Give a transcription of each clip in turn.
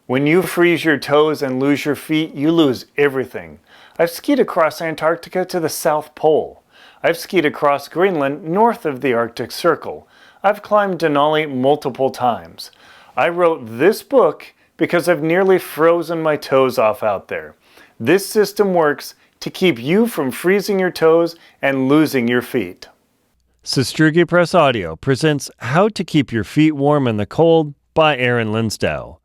When you freeze your toes and lose your feet, you lose everything. I've skied across Antarctica to the South Pole. I've skied across Greenland north of the Arctic Circle. I've climbed Denali multiple times. I wrote this book because I've nearly frozen my toes off out there. This system works to keep you from freezing your toes and losing your feet. Sistrugi Press Audio presents How to Keep Your Feet Warm in the Cold by Aaron Linsdau.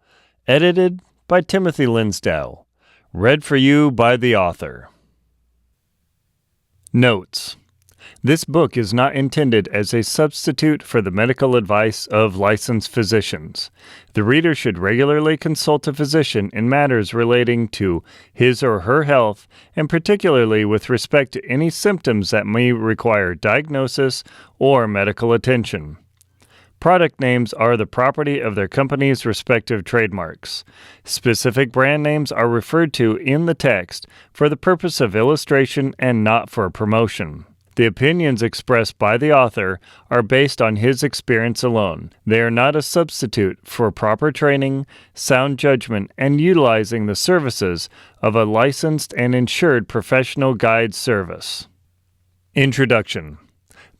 Edited by Timothy Linsdau. Read for you by the author. Notes: this book is not intended as a substitute for the medical advice of licensed physicians. The reader should regularly consult a physician in matters relating to his or her health, and particularly with respect to any symptoms that may require diagnosis or medical attention. Product names are the property of their company's respective trademarks. Specific brand names are referred to in the text for the purpose of illustration and not for promotion. The opinions expressed by the author are based on his experience alone. They are not a substitute for proper training, sound judgment, and utilizing the services of a licensed and insured professional guide service. Introduction.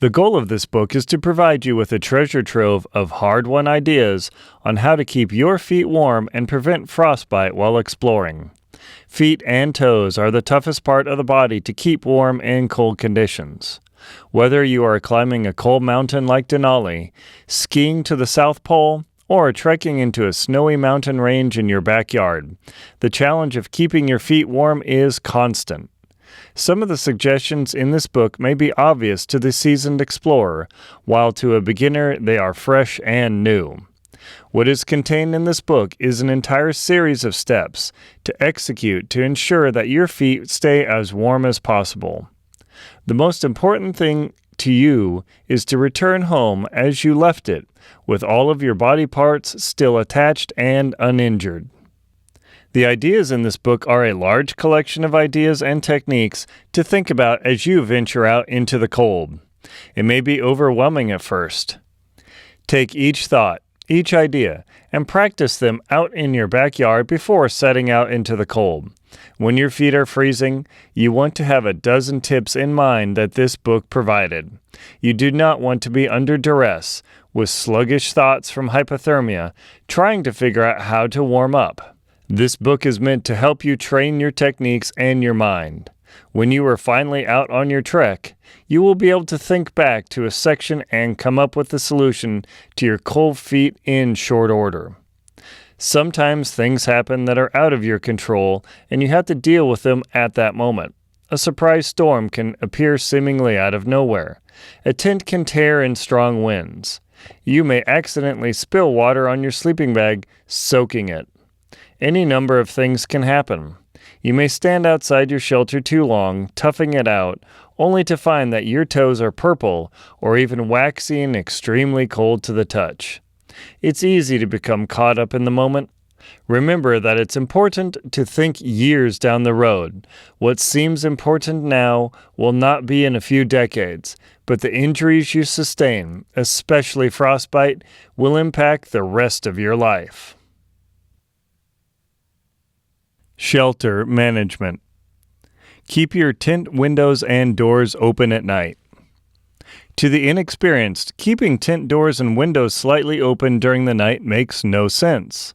The goal of this book is to provide you with a treasure trove of hard-won ideas on how to keep your feet warm and prevent frostbite while exploring. Feet and toes are the toughest part of the body to keep warm in cold conditions. Whether you are climbing a cold mountain like Denali, skiing to the South Pole, or trekking into a snowy mountain range in your backyard, the challenge of keeping your feet warm is constant. Some of the suggestions in this book may be obvious to the seasoned explorer, while to a beginner they are fresh and new. What is contained in this book is an entire series of steps to execute to ensure that your feet stay as warm as possible. The most important thing to you is to return home as you left it, with all of your body parts still attached and uninjured. The ideas in this book are a large collection of ideas and techniques to think about as you venture out into the cold. It may be overwhelming at first. Take each thought, each idea, and practice them out in your backyard before setting out into the cold. When your feet are freezing, you want to have a dozen tips in mind that this book provided. You do not want to be under duress, with sluggish thoughts from hypothermia, trying to figure out how to warm up. This book is meant to help you train your techniques and your mind. When you are finally out on your trek, you will be able to think back to a section and come up with a solution to your cold feet in short order. Sometimes things happen that are out of your control and you have to deal with them at that moment. A surprise storm can appear seemingly out of nowhere. A tent can tear in strong winds. You may accidentally spill water on your sleeping bag, soaking it. Any number of things can happen. You may stand outside your shelter too long, toughing it out, only to find that your toes are purple or even waxy and extremely cold to the touch. It's easy to become caught up in the moment. Remember that it's important to think years down the road. What seems important now will not be in a few decades, but the injuries you sustain, especially frostbite, will impact the rest of your life. Shelter management. Keep your tent windows and doors open at night. To the inexperienced, keeping tent doors and windows slightly open during the night makes no sense.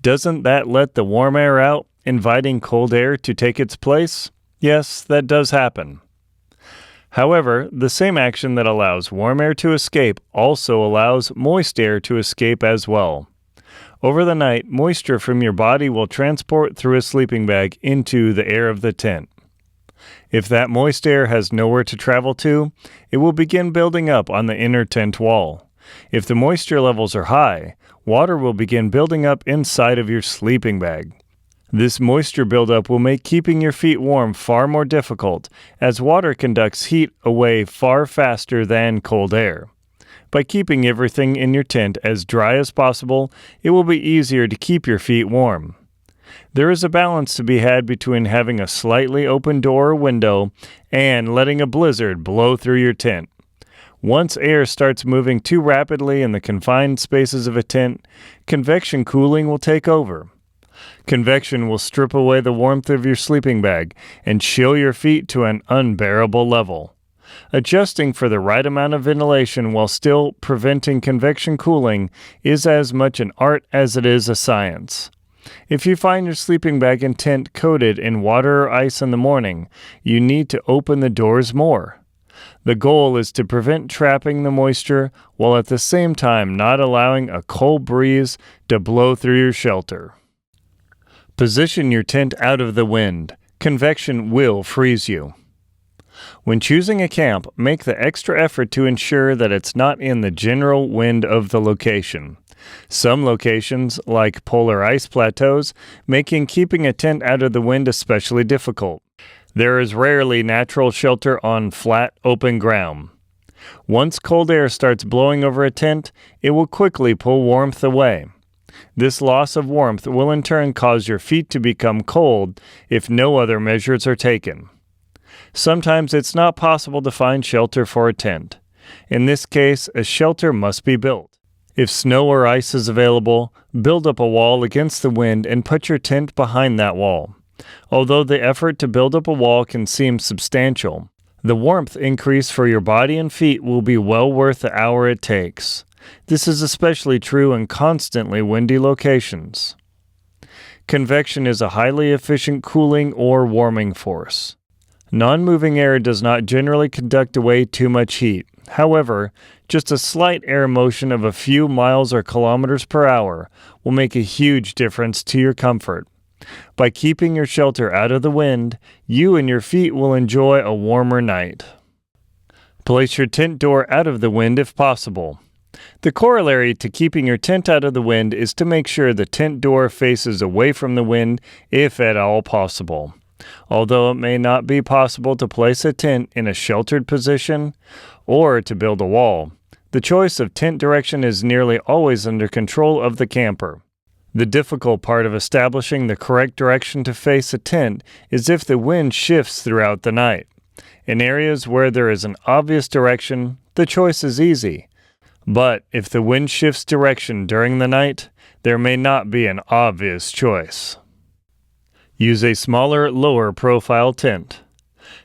Doesn't that let the warm air out, inviting cold air to take its place? Yes, that does happen. However, the same action that allows warm air to escape also allows moist air to escape as well. Over the night, moisture from your body will transport through a sleeping bag into the air of the tent. If that moist air has nowhere to travel to, it will begin building up on the inner tent wall. If the moisture levels are high, water will begin building up inside of your sleeping bag. This moisture buildup will make keeping your feet warm far more difficult, as water conducts heat away far faster than cold air. By keeping everything in your tent as dry as possible, it will be easier to keep your feet warm. There is a balance to be had between having a slightly open door or window and letting a blizzard blow through your tent. Once air starts moving too rapidly in the confined spaces of a tent, convection cooling will take over. Convection will strip away the warmth of your sleeping bag and chill your feet to an unbearable level. Adjusting for the right amount of ventilation while still preventing convection cooling is as much an art as it is a science. If you find your sleeping bag and tent coated in water or ice in the morning, you need to open the doors more. The goal is to prevent trapping the moisture while at the same time not allowing a cold breeze to blow through your shelter. Position your tent out of the wind. Convection will freeze you. When choosing a camp, make the extra effort to ensure that it's not in the general wind of the location. Some locations, like polar ice plateaus, making keeping a tent out of the wind especially difficult. There is rarely natural shelter on flat, open ground. Once cold air starts blowing over a tent, it will quickly pull warmth away. This loss of warmth will in turn cause your feet to become cold if no other measures are taken. Sometimes it's not possible to find shelter for a tent. In this case, a shelter must be built. If snow or ice is available, build up a wall against the wind and put your tent behind that wall. Although the effort to build up a wall can seem substantial, the warmth increase for your body and feet will be well worth the hour it takes. This is especially true in constantly windy locations. Convection is a highly efficient cooling or warming force. Non-moving air does not generally conduct away too much heat. However, just a slight air motion of a few miles or kilometers per hour will make a huge difference to your comfort. By keeping your shelter out of the wind, you and your feet will enjoy a warmer night. Place your tent door out of the wind if possible. The corollary to keeping your tent out of the wind is to make sure the tent door faces away from the wind if at all possible. Although it may not be possible to place a tent in a sheltered position or to build a wall, the choice of tent direction is nearly always under control of the camper. The difficult part of establishing the correct direction to face a tent is if the wind shifts throughout the night. In areas where there is an obvious direction, the choice is easy. But if the wind shifts direction during the night, there may not be an obvious choice. Use a smaller, lower-profile tent.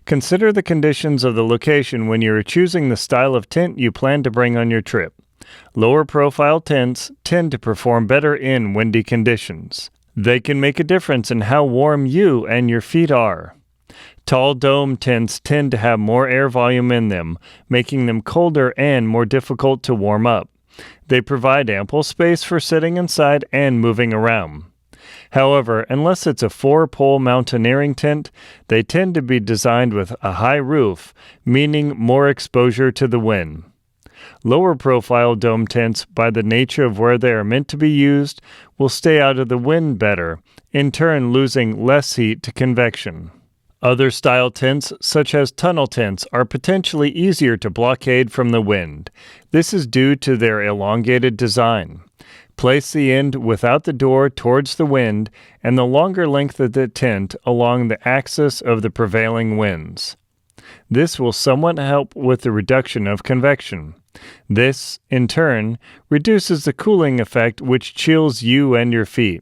Consider the conditions of the location when you are choosing the style of tent you plan to bring on your trip. Lower-profile tents tend to perform better in windy conditions. They can make a difference in how warm you and your feet are. Tall dome tents tend to have more air volume in them, making them colder and more difficult to warm up. They provide ample space for sitting inside and moving around. However, unless it's a 4-pole mountaineering tent, they tend to be designed with a high roof, meaning more exposure to the wind. Lower-profile dome tents, by the nature of where they are meant to be used, will stay out of the wind better, in turn losing less heat to convection. Other style tents, such as tunnel tents, are potentially easier to blockade from the wind. This is due to their elongated design. Place the end without the door towards the wind and the longer length of the tent along the axis of the prevailing winds. This will somewhat help with the reduction of convection. This, in turn, reduces the cooling effect which chills you and your feet.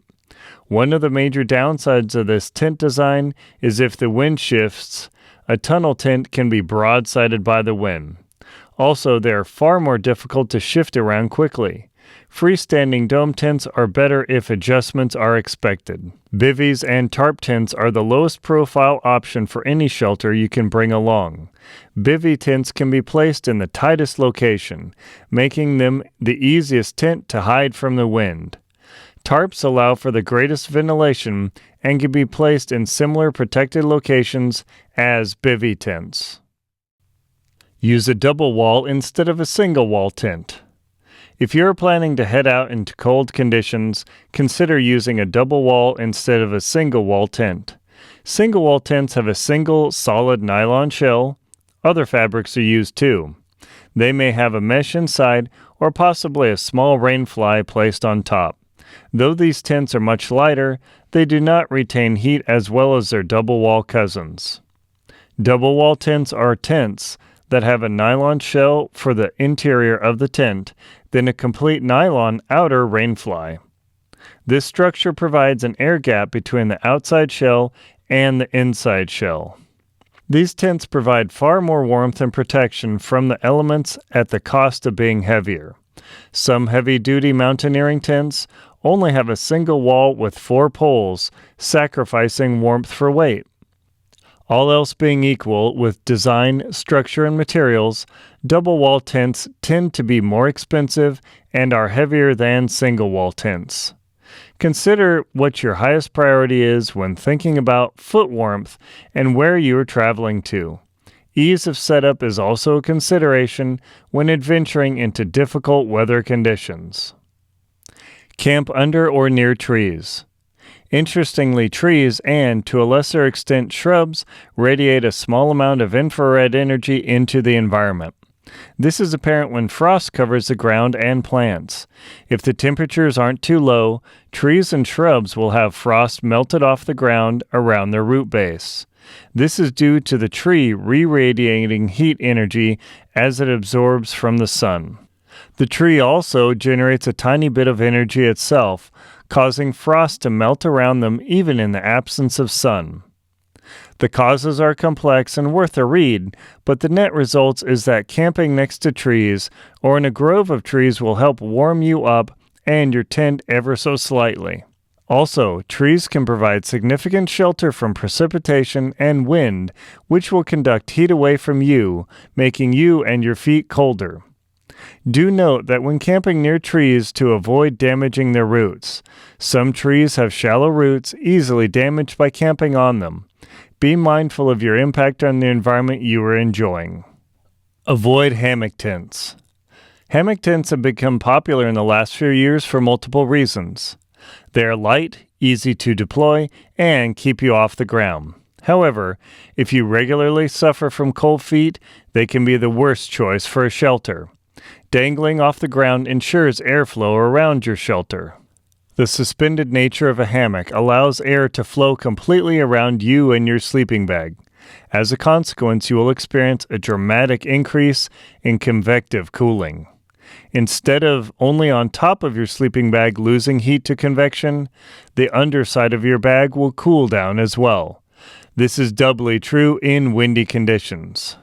One of the major downsides of this tent design is if the wind shifts, a tunnel tent can be broadsided by the wind. Also, they are far more difficult to shift around quickly. Freestanding dome tents are better if adjustments are expected. Bivvies and tarp tents are the lowest profile option for any shelter you can bring along. Bivvy tents can be placed in the tightest location, making them the easiest tent to hide from the wind. Tarps allow for the greatest ventilation and can be placed in similar protected locations as bivvy tents. Use a double wall instead of a single wall tent. If you're planning to head out into cold conditions, consider using a double wall instead of a single wall tent. Single wall tents have a single solid nylon shell. Other fabrics are used too. They may have a mesh inside or possibly a small rainfly placed on top. Though these tents are much lighter, they do not retain heat as well as their double wall cousins. Double wall tents are tents that have a nylon shell for the interior of the tent, then a complete nylon outer rainfly. This structure provides an air gap between the outside shell and the inside shell. These tents provide far more warmth and protection from the elements at the cost of being heavier. Some heavy-duty mountaineering tents only have a single wall with 4 poles, sacrificing warmth for weight. All else being equal with design, structure, and materials, double-wall tents tend to be more expensive and are heavier than single-wall tents. Consider what your highest priority is when thinking about foot warmth and where you are traveling to. Ease of setup is also a consideration when adventuring into difficult weather conditions. Camp under or near trees. Interestingly, trees and, to a lesser extent, shrubs radiate a small amount of infrared energy into the environment. This is apparent when frost covers the ground and plants. If the temperatures aren't too low, trees and shrubs will have frost melted off the ground around their root base. This is due to the tree re-radiating heat energy as it absorbs from the sun. The tree also generates a tiny bit of energy itself, causing frost to melt around them even in the absence of sun. The causes are complex and worth a read, but the net result is that camping next to trees or in a grove of trees will help warm you up and your tent ever so slightly. Also, trees can provide significant shelter from precipitation and wind, which will conduct heat away from you, making you and your feet colder. Do note that when camping near trees to avoid damaging their roots. Some trees have shallow roots easily damaged by camping on them. Be mindful of your impact on the environment you are enjoying. Avoid hammock tents. Hammock tents have become popular in the last few years for multiple reasons. They are light, easy to deploy, and keep you off the ground. However, if you regularly suffer from cold feet, they can be the worst choice for a shelter. Dangling off the ground ensures airflow around your shelter. The suspended nature of a hammock allows air to flow completely around you and your sleeping bag. As a consequence, you will experience a dramatic increase in convective cooling. Instead of only on top of your sleeping bag losing heat to convection, the underside of your bag will cool down as well. This is doubly true in windy conditions.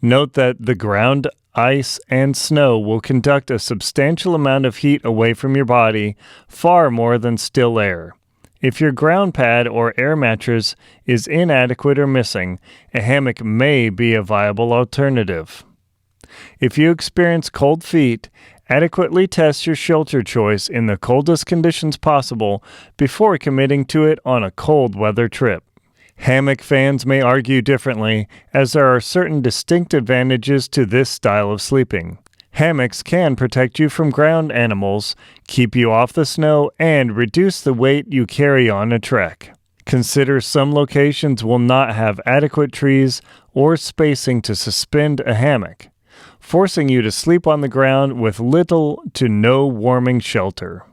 Note that the ground, ice, and snow will conduct a substantial amount of heat away from your body, far more than still air. If your ground pad or air mattress is inadequate or missing, a hammock may be a viable alternative. If you experience cold feet, adequately test your shelter choice in the coldest conditions possible before committing to it on a cold weather trip. Hammock fans may argue differently, as there are certain distinct advantages to this style of sleeping. Hammocks can protect you from ground animals, keep you off the snow, and reduce the weight you carry on a trek. Consider some locations will not have adequate trees or spacing to suspend a hammock, forcing you to sleep on the ground with little to no warming shelter.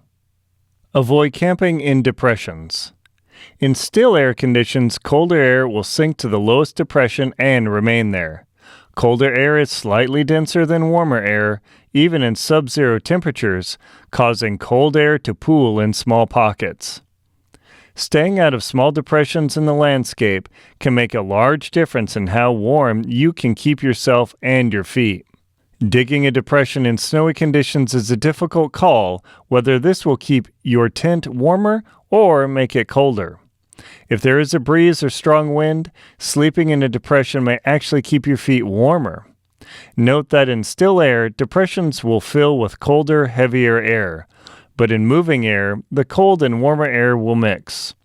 Avoid camping in depressions. In still air conditions, colder air will sink to the lowest depression and remain there. Colder air is slightly denser than warmer air, even in sub-zero temperatures, causing cold air to pool in small pockets. Staying out of small depressions in the landscape can make a large difference in how warm you can keep yourself and your feet. Digging a depression in snowy conditions is a difficult call, whether this will keep your tent warmer or make it colder. If there is a breeze or strong wind, sleeping in a depression may actually keep your feet warmer. Note that in still air, depressions will fill with colder, heavier air, but in moving air, the cold and warmer air will mix.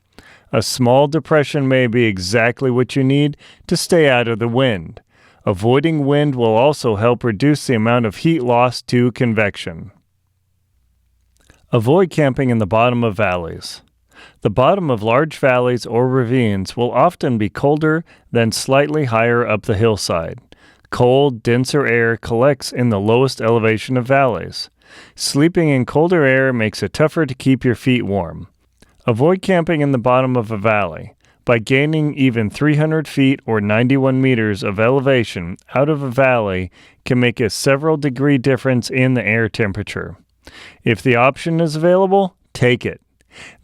A small depression may be exactly what you need to stay out of the wind. Avoiding wind will also help reduce the amount of heat lost to convection. Avoid camping in the bottom of valleys. The bottom of large valleys or ravines will often be colder than slightly higher up the hillside. Cold, denser air collects in the lowest elevation of valleys. Sleeping in colder air makes it tougher to keep your feet warm. Avoid camping in the bottom of a valley. By gaining even 300 feet or 91 meters of elevation out of a valley can make a several degree difference in the air temperature. If the option is available, take it.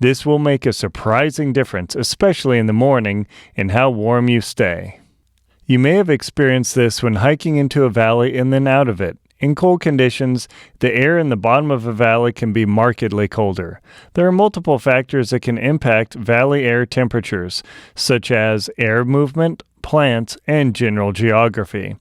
This will make a surprising difference, especially in the morning, in how warm you stay. You may have experienced this when hiking into a valley and then out of it. In cold conditions, the air in the bottom of a valley can be markedly colder. There are multiple factors that can impact valley air temperatures, such as air movement, plants, and general geography.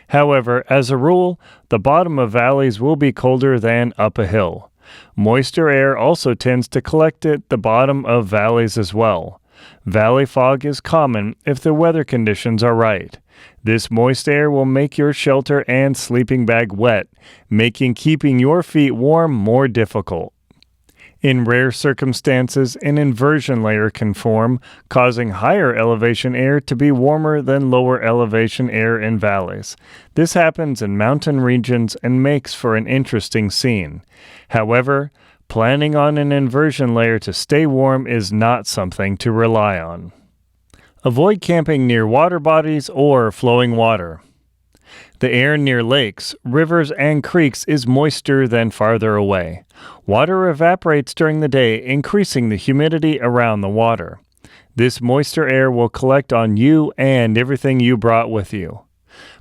However, as a rule, the bottom of valleys will be colder than up a hill. Moister air also tends to collect at the bottom of valleys as well. Valley fog is common if the weather conditions are right. This moist air will make your shelter and sleeping bag wet, making keeping your feet warm more difficult. In rare circumstances, an inversion layer can form, causing higher elevation air to be warmer than lower elevation air in valleys. This happens in mountain regions and makes for an interesting scene. However, planning on an inversion layer to stay warm is not something to rely on. Avoid camping near water bodies or flowing water. The air near lakes, rivers, and creeks is moister than farther away. Water evaporates during the day, increasing the humidity around the water. This moisture air will collect on you and everything you brought with you.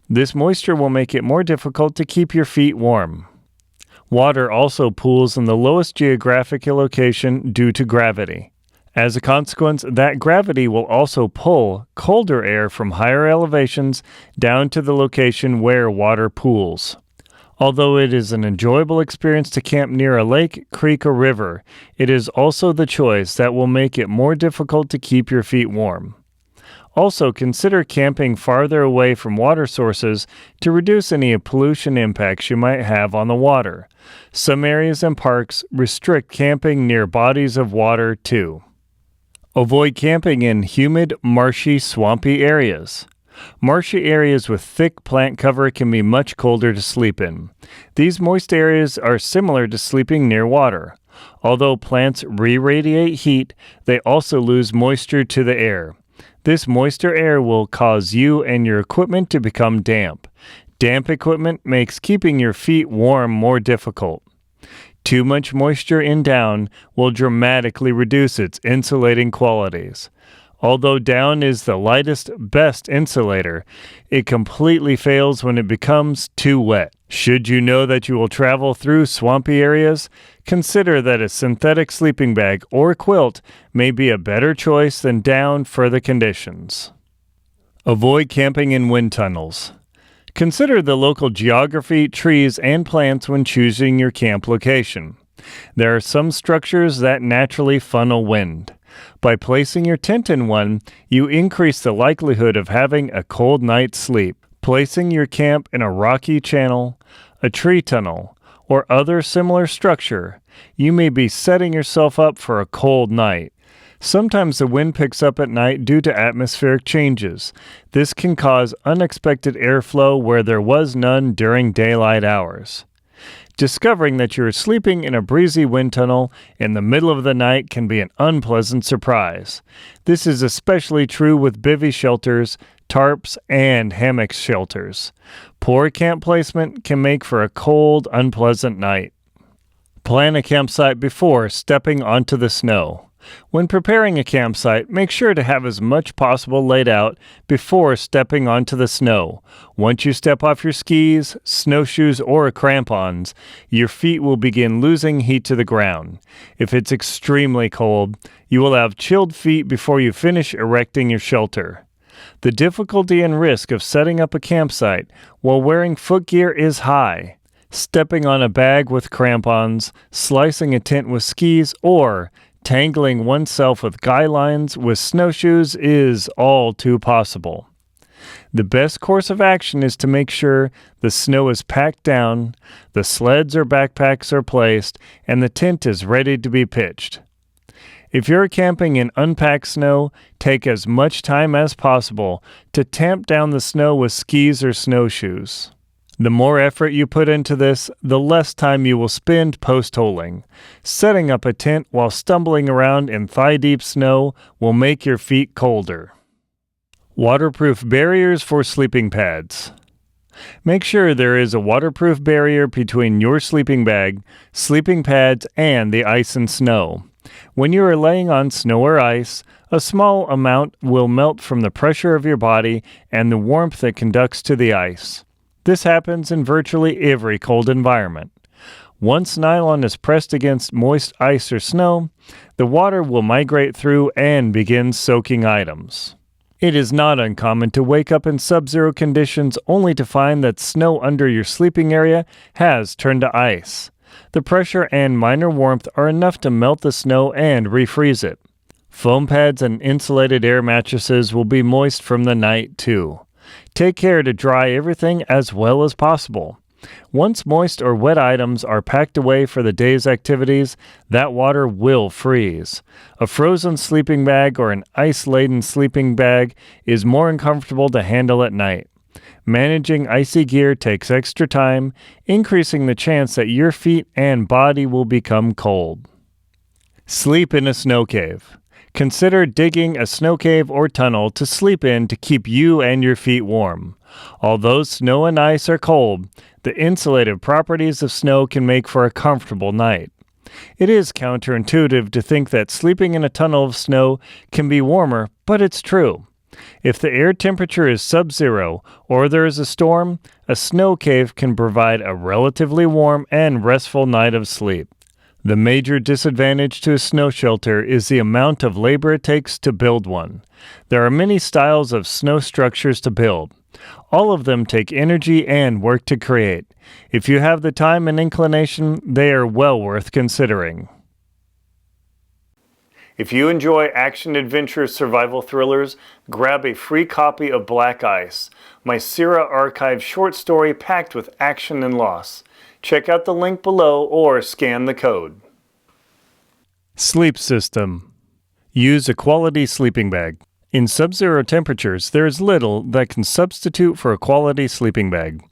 This moisture will make it more difficult to keep your feet warm. Water also pools in the lowest geographic location due to gravity. As a consequence, that gravity will also pull colder air from higher elevations down to the location where water pools. Although it is an enjoyable experience to camp near a lake, creek, or river, it is also the choice that will make it more difficult to keep your feet warm. Also, consider camping farther away from water sources to reduce any pollution impacts you might have on the water. Some areas and parks restrict camping near bodies of water too. Avoid camping in humid, marshy, swampy areas. Marshy areas with thick plant cover can be much colder to sleep in. These moist areas are similar to sleeping near water. Although plants re-radiate heat, they also lose moisture to the air. This moisture air will cause you and your equipment to become damp. Damp equipment makes keeping your feet warm more difficult. Too much moisture in down will dramatically reduce its insulating qualities. Although down is the lightest, best insulator, it completely fails when it becomes too wet. Should you know that you will travel through swampy areas, consider that a synthetic sleeping bag or quilt may be a better choice than down for the conditions. Avoid camping in wind tunnels. Consider the local geography, trees, and plants when choosing your camp location. There are some structures that naturally funnel wind. By placing your tent in one, you increase the likelihood of having a cold night's sleep. Placing your camp in a rocky channel, a tree tunnel, or other similar structure, you may be setting yourself up for a cold night. Sometimes the wind picks up at night due to atmospheric changes. This can cause unexpected airflow where there was none during daylight hours. Discovering that you are sleeping in a breezy wind tunnel in the middle of the night can be an unpleasant surprise. This is especially true with bivvy shelters, tarps, and hammock shelters. Poor camp placement can make for a cold, unpleasant night. Plan a campsite before stepping onto the snow. When preparing a campsite, make sure to have as much possible laid out before stepping onto the snow. Once you step off your skis, snowshoes, or crampons, your feet will begin losing heat to the ground. If it's extremely cold, you will have chilled feet before you finish erecting your shelter. The difficulty and risk of setting up a campsite while wearing footgear is high. Stepping on a bag with crampons, slicing a tent with skis, or tangling oneself with guy lines with snowshoes is all too possible. The best course of action is to make sure the snow is packed down, the sleds or backpacks are placed, and the tent is ready to be pitched. If you're camping in unpacked snow, take as much time as possible to tamp down the snow with skis or snowshoes. The more effort you put into this, the less time you will spend post-holing. Setting up a tent while stumbling around in thigh-deep snow will make your feet colder. Waterproof barriers for sleeping pads. Make sure there is a waterproof barrier between your sleeping bag, sleeping pads, and the ice and snow. When you are laying on snow or ice, a small amount will melt from the pressure of your body and the warmth that conducts to the ice. This happens in virtually every cold environment. Once nylon is pressed against moist ice or snow, the water will migrate through and begin soaking items. It is not uncommon to wake up in sub-zero conditions only to find that snow under your sleeping area has turned to ice. The pressure and minor warmth are enough to melt the snow and refreeze it. Foam pads and insulated air mattresses will be moist from the night too. Take care to dry everything as well as possible. Once moist or wet items are packed away for the day's activities, that water will freeze. A frozen sleeping bag or an ice-laden sleeping bag is more uncomfortable to handle at night. Managing icy gear takes extra time, increasing the chance that your feet and body will become cold. Sleep in a snow cave. Consider digging a snow cave or tunnel to sleep in to keep you and your feet warm. Although snow and ice are cold, the insulative properties of snow can make for a comfortable night. It is counterintuitive to think that sleeping in a tunnel of snow can be warmer, but it's true. If the air temperature is sub-zero or there is a storm, a snow cave can provide a relatively warm and restful night of sleep. The major disadvantage to a snow shelter is the amount of labor it takes to build one. There are many styles of snow structures to build. All of them take energy and work to create. If you have the time and inclination, they are well worth considering. If you enjoy action-adventure survival thrillers, grab a free copy of Black Ice, my Sierra Archive short story packed with action and loss. Check out the link below or scan the code. Sleep system. Use a quality sleeping bag. In sub-zero temperatures, there is little that can substitute for a quality sleeping bag.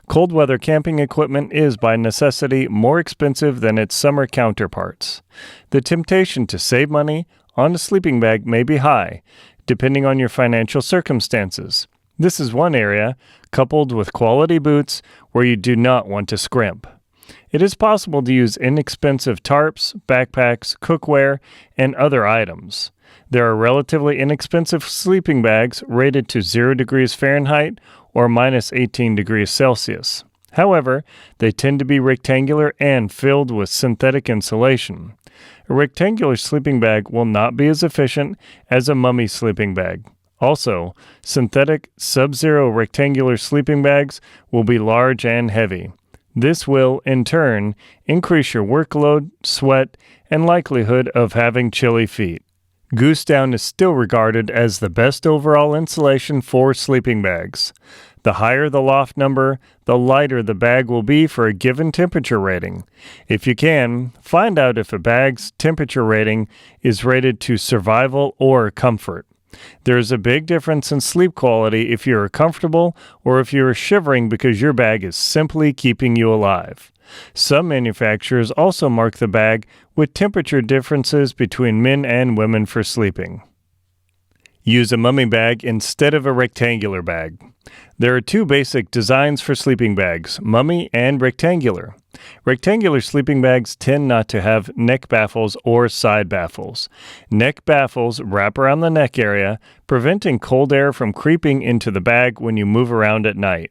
Cold weather camping equipment is by necessity more expensive than its summer counterparts. The temptation to save money on a sleeping bag may be high, depending on your financial circumstances. This is one area, coupled with quality boots, where you do not want to scrimp. It is possible to use inexpensive tarps, backpacks, cookware, and other items. There are relatively inexpensive sleeping bags rated to 0 degrees Fahrenheit or minus 18 degrees Celsius. However, they tend to be rectangular and filled with synthetic insulation. A rectangular sleeping bag will not be as efficient as a mummy sleeping bag. Also, synthetic sub-zero rectangular sleeping bags will be large and heavy. This will, in turn, increase your workload, sweat, and likelihood of having chilly feet. Goose down is still regarded as the best overall insulation for sleeping bags. The higher the loft number, the lighter the bag will be for a given temperature rating. If you can, find out if a bag's temperature rating is rated to survival or comfort. There is a big difference in sleep quality if you are comfortable or if you are shivering because your bag is simply keeping you alive. Some manufacturers also mark the bag with temperature differences between men and women for sleeping. Use a mummy bag instead of a rectangular bag. There are two basic designs for sleeping bags, mummy and rectangular. Rectangular sleeping bags tend not to have neck baffles or side baffles. Neck baffles wrap around the neck area, preventing cold air from creeping into the bag when you move around at night.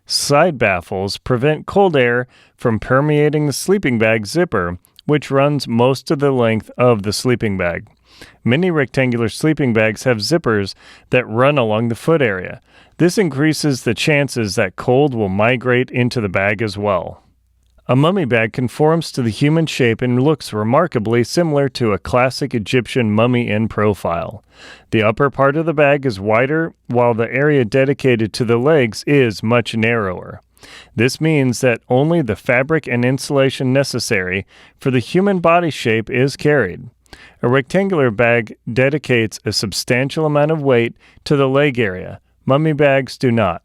Side baffles prevent cold air from permeating the sleeping bag zipper, which runs most of the length of the sleeping bag. Many rectangular sleeping bags have zippers that run along the foot area. This increases the chances that cold will migrate into the bag as well. A mummy bag conforms to the human shape and looks remarkably similar to a classic Egyptian mummy in profile. The upper part of the bag is wider, while the area dedicated to the legs is much narrower. This means that only the fabric and insulation necessary for the human body shape is carried. A rectangular bag dedicates a substantial amount of weight to the leg area. Mummy bags do not.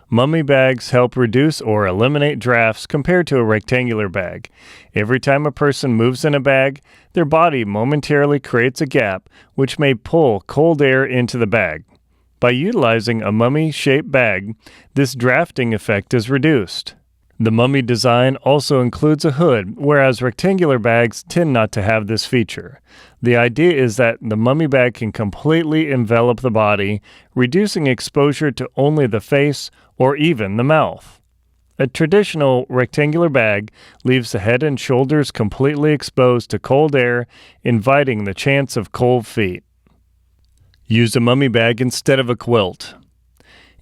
Mummy bags help reduce or eliminate drafts compared to a rectangular bag. Every time a person moves in a bag, their body momentarily creates a gap which may pull cold air into the bag. By utilizing a mummy-shaped bag, this drafting effect is reduced. The mummy design also includes a hood, whereas rectangular bags tend not to have this feature. The idea is that the mummy bag can completely envelop the body, reducing exposure to only the face or even the mouth. A traditional rectangular bag leaves the head and shoulders completely exposed to cold air, inviting the chance of cold feet. Use a mummy bag instead of a quilt.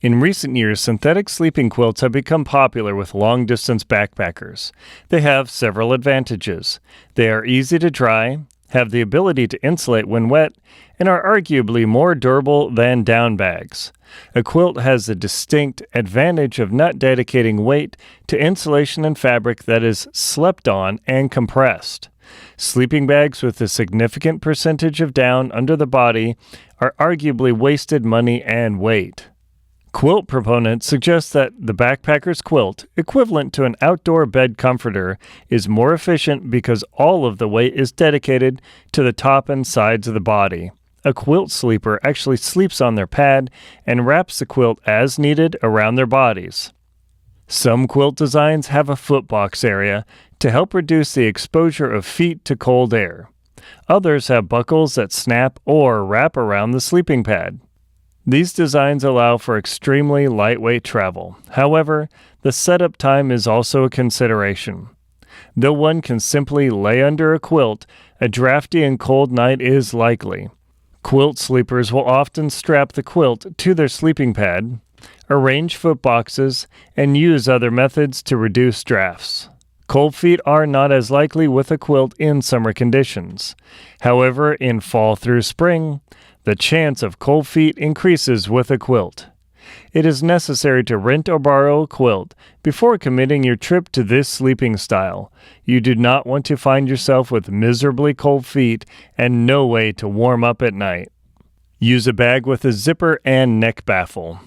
In recent years, synthetic sleeping quilts have become popular with long-distance backpackers. They have several advantages. They are easy to dry, have the ability to insulate when wet, and are arguably more durable than down bags. A quilt has the distinct advantage of not dedicating weight to insulation and fabric that is slept on and compressed. Sleeping bags with a significant percentage of down under the body are arguably wasted money and weight. Quilt proponents suggest that the backpacker's quilt, equivalent to an outdoor bed comforter, is more efficient because all of the weight is dedicated to the top and sides of the body. A quilt sleeper actually sleeps on their pad and wraps the quilt as needed around their bodies. Some quilt designs have a footbox area to help reduce the exposure of feet to cold air. Others have buckles that snap or wrap around the sleeping pad. These designs allow for extremely lightweight travel. However, the setup time is also a consideration. Though one can simply lay under a quilt, a drafty and cold night is likely. Quilt sleepers will often strap the quilt to their sleeping pad, arrange foot boxes, and use other methods to reduce drafts. Cold feet are not as likely with a quilt in summer conditions. However, in fall through spring, the chance of cold feet increases with a quilt. It is necessary to rent or borrow a quilt before committing your trip to this sleeping style. You do not want to find yourself with miserably cold feet and no way to warm up at night. Use a bag with a zipper and neck baffle.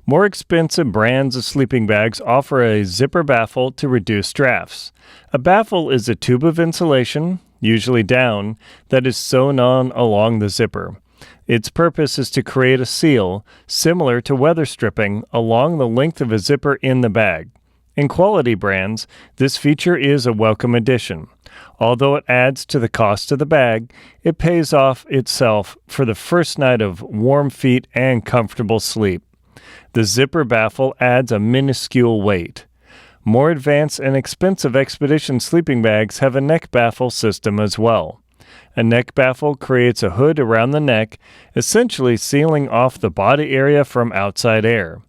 More expensive brands of sleeping bags offer a zipper baffle to reduce drafts. A baffle is a tube of insulation, usually down, that is sewn on along the zipper. Its purpose is to create a seal, similar to weather stripping, along the length of a zipper in the bag. In quality brands, this feature is a welcome addition. Although it adds to the cost of the bag, it pays off itself for the first night of warm feet and comfortable sleep. The zipper baffle adds a minuscule weight. More advanced and expensive expedition sleeping bags have a neck baffle system as well. A neck baffle creates a hood around the neck, essentially sealing off the body area from outside air.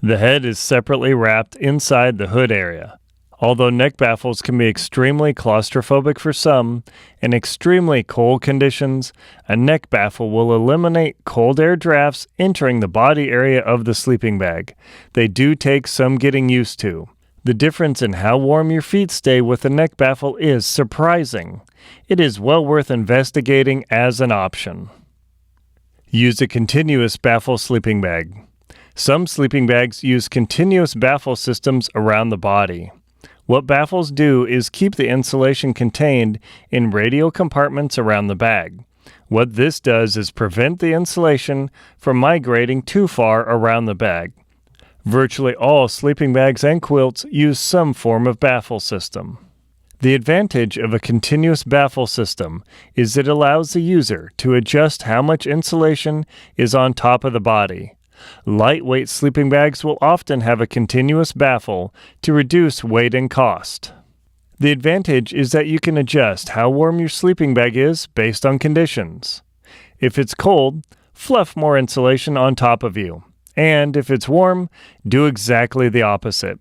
The head is separately wrapped inside the hood area. Although neck baffles can be extremely claustrophobic for some, in extremely cold conditions, a neck baffle will eliminate cold air drafts entering the body area of the sleeping bag. They do take some getting used to. The difference in how warm your feet stay with a neck baffle is surprising. It is well worth investigating as an option. Use a continuous baffle sleeping bag. Some sleeping bags use continuous baffle systems around the body. What baffles do is keep the insulation contained in radial compartments around the bag. What this does is prevent the insulation from migrating too far around the bag. Virtually all sleeping bags and quilts use some form of baffle system. The advantage of a continuous baffle system is it allows the user to adjust how much insulation is on top of the body. Lightweight sleeping bags will often have a continuous baffle to reduce weight and cost. The advantage is that you can adjust how warm your sleeping bag is based on conditions. If it's cold, fluff more insulation on top of you. And if it's warm, do exactly the opposite.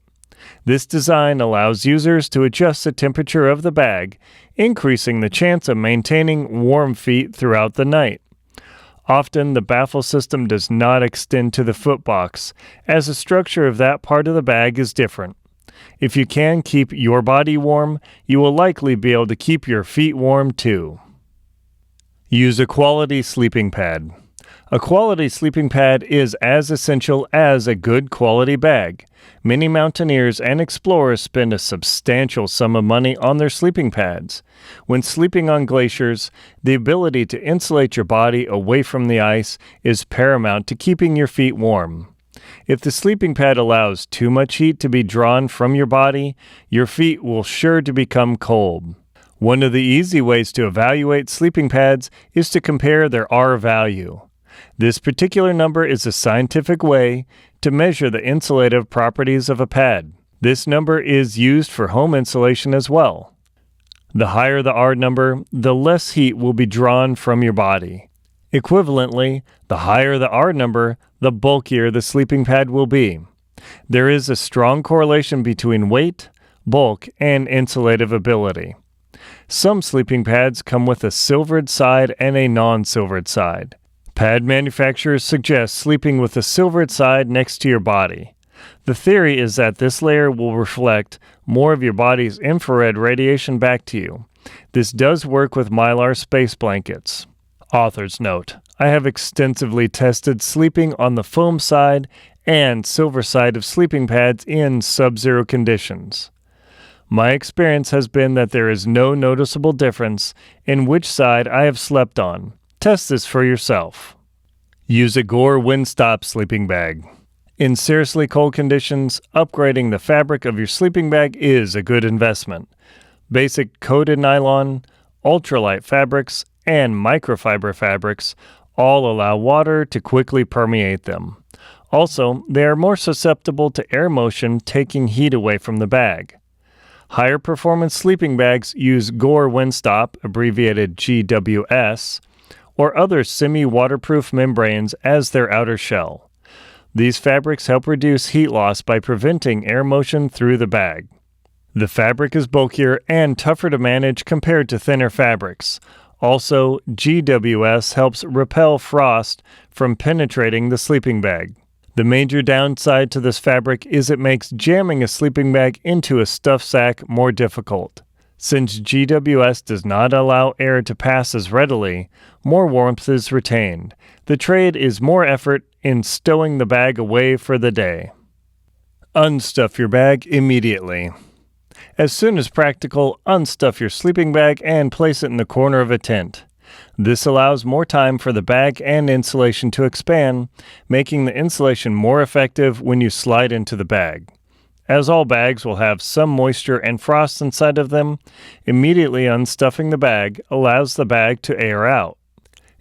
This design allows users to adjust the temperature of the bag, increasing the chance of maintaining warm feet throughout the night. Often, the baffle system does not extend to the footbox, as the structure of that part of the bag is different. If you can keep your body warm, you will likely be able to keep your feet warm too. Use a quality sleeping pad. A quality sleeping pad is as essential as a good quality bag. Many mountaineers and explorers spend a substantial sum of money on their sleeping pads. When sleeping on glaciers, the ability to insulate your body away from the ice is paramount to keeping your feet warm. If the sleeping pad allows too much heat to be drawn from your body, your feet will sure to become cold. One of the easy ways to evaluate sleeping pads is to compare their R value. This particular number is a scientific way to measure the insulative properties of a pad. This number is used for home insulation as well. The higher the R number, the less heat will be drawn from your body. Equivalently, the higher the R number, the bulkier the sleeping pad will be. There is a strong correlation between weight, bulk, and insulative ability. Some sleeping pads come with a silvered side and a non-silvered side. Pad manufacturers suggest sleeping with a silvered side next to your body. The theory is that this layer will reflect more of your body's infrared radiation back to you. This does work with Mylar space blankets. Author's note: I have extensively tested sleeping on the foam side and silver side of sleeping pads in sub-zero conditions. My experience has been that there is no noticeable difference in which side I have slept on. Test this for yourself. Use a Gore Windstop sleeping bag. In seriously cold conditions, upgrading the fabric of your sleeping bag is a good investment. Basic coated nylon, ultralight fabrics, and microfiber fabrics all allow water to quickly permeate them. Also, they are more susceptible to air motion taking heat away from the bag. Higher performance sleeping bags use Gore Windstop, abbreviated GWS, or other semi-waterproof membranes as their outer shell. These fabrics help reduce heat loss by preventing air motion through the bag. The fabric is bulkier and tougher to manage compared to thinner fabrics. Also, GWS helps repel frost from penetrating the sleeping bag. The major downside to this fabric is it makes jamming a sleeping bag into a stuff sack more difficult. Since GWS does not allow air to pass as readily, more warmth is retained. The trade is more effort in stowing the bag away for the day. Unstuff your bag immediately. As soon as practical, unstuff your sleeping bag and place it in the corner of a tent. This allows more time for the bag and insulation to expand, making the insulation more effective when you slide into the bag. As all bags will have some moisture and frost inside of them, immediately unstuffing the bag allows the bag to air out.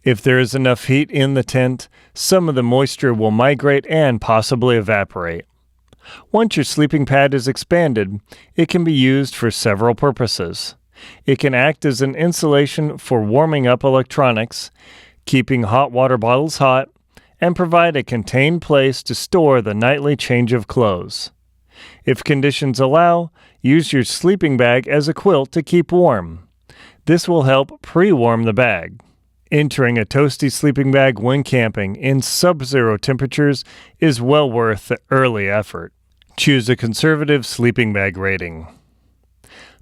If there is enough heat in the tent, some of the moisture will migrate and possibly evaporate. Once your sleeping pad is expanded, it can be used for several purposes. It can act as an insulation for warming up electronics, keeping hot water bottles hot, and provide a contained place to store the nightly change of clothes. If conditions allow, use your sleeping bag as a quilt to keep warm. This will help pre-warm the bag. Entering a toasty sleeping bag when camping in sub-zero temperatures is well worth the early effort. Choose a conservative sleeping bag rating.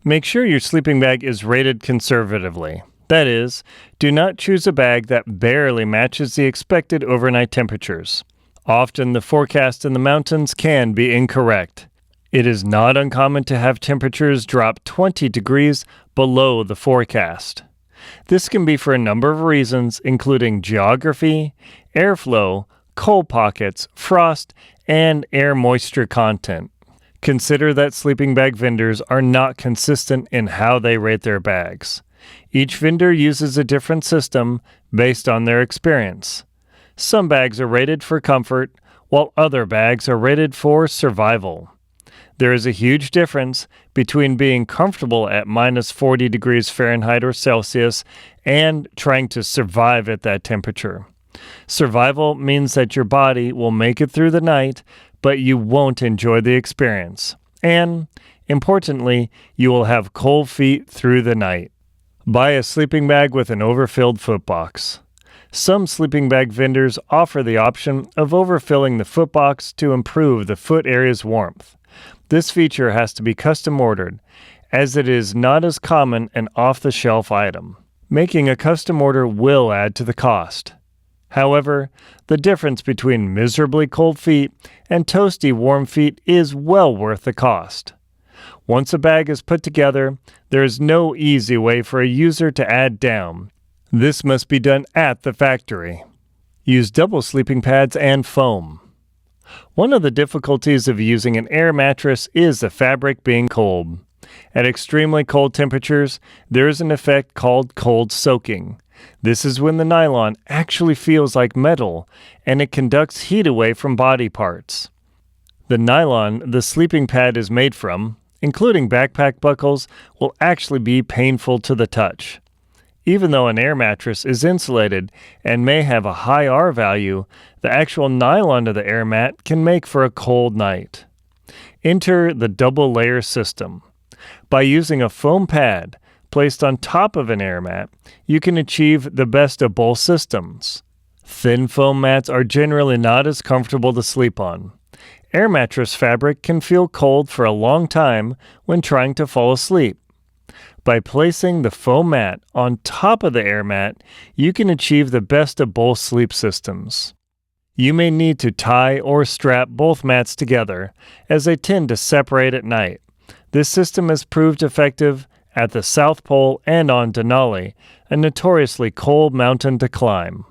Make sure your sleeping bag is rated conservatively. That is, do not choose a bag that barely matches the expected overnight temperatures. Often the forecast in the mountains can be incorrect. It is not uncommon to have temperatures drop 20 degrees below the forecast. This can be for a number of reasons, including geography, airflow, cold pockets, frost, and air moisture content. Consider that sleeping bag vendors are not consistent in how they rate their bags. Each vendor uses a different system based on their experience. Some bags are rated for comfort, while other bags are rated for survival. There is a huge difference between being comfortable at minus 40 degrees Fahrenheit or Celsius and trying to survive at that temperature. Survival means that your body will make it through the night, but you won't enjoy the experience. And, importantly, you will have cold feet through the night. Buy a sleeping bag with an overfilled footbox. Some sleeping bag vendors offer the option of overfilling the footbox to improve the foot area's warmth. This feature has to be custom ordered, as it is not as common an off-the-shelf item. Making a custom order will add to the cost. However, the difference between miserably cold feet and toasty warm feet is well worth the cost. Once a bag is put together, there is no easy way for a user to add down. This must be done at the factory. Use double sleeping pads and foam. One of the difficulties of using an air mattress is the fabric being cold. At extremely cold temperatures, there is an effect called cold soaking. This is when the nylon actually feels like metal, and it conducts heat away from body parts. The nylon the sleeping pad is made from, including backpack buckles, will actually be painful to the touch. Even though an air mattress is insulated and may have a high R value, the actual nylon of the air mat can make for a cold night. Enter the double layer system. By using a foam pad placed on top of an air mat, you can achieve the best of both systems. Thin foam mats are generally not as comfortable to sleep on. Air mattress fabric can feel cold for a long time when trying to fall asleep. By placing the foam mat on top of the air mat, you can achieve the best of both sleep systems. You may need to tie or strap both mats together, as they tend to separate at night. This system has proved effective at the South Pole and on Denali, a notoriously cold mountain to climb.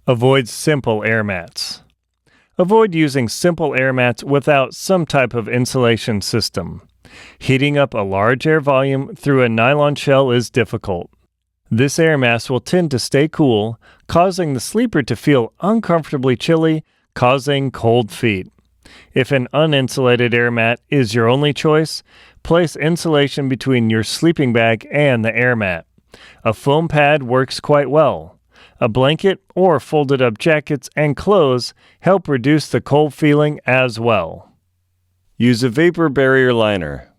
Avoid simple air mats. Avoid using simple air mats without some type of insulation system. Heating up a large air volume through a nylon shell is difficult. This air mass will tend to stay cool, causing the sleeper to feel uncomfortably chilly, causing cold feet. If an uninsulated air mat is your only choice, place insulation between your sleeping bag and the air mat. A foam pad works quite well. A blanket or folded up jackets and clothes help reduce the cold feeling as well. Use a vapor barrier liner.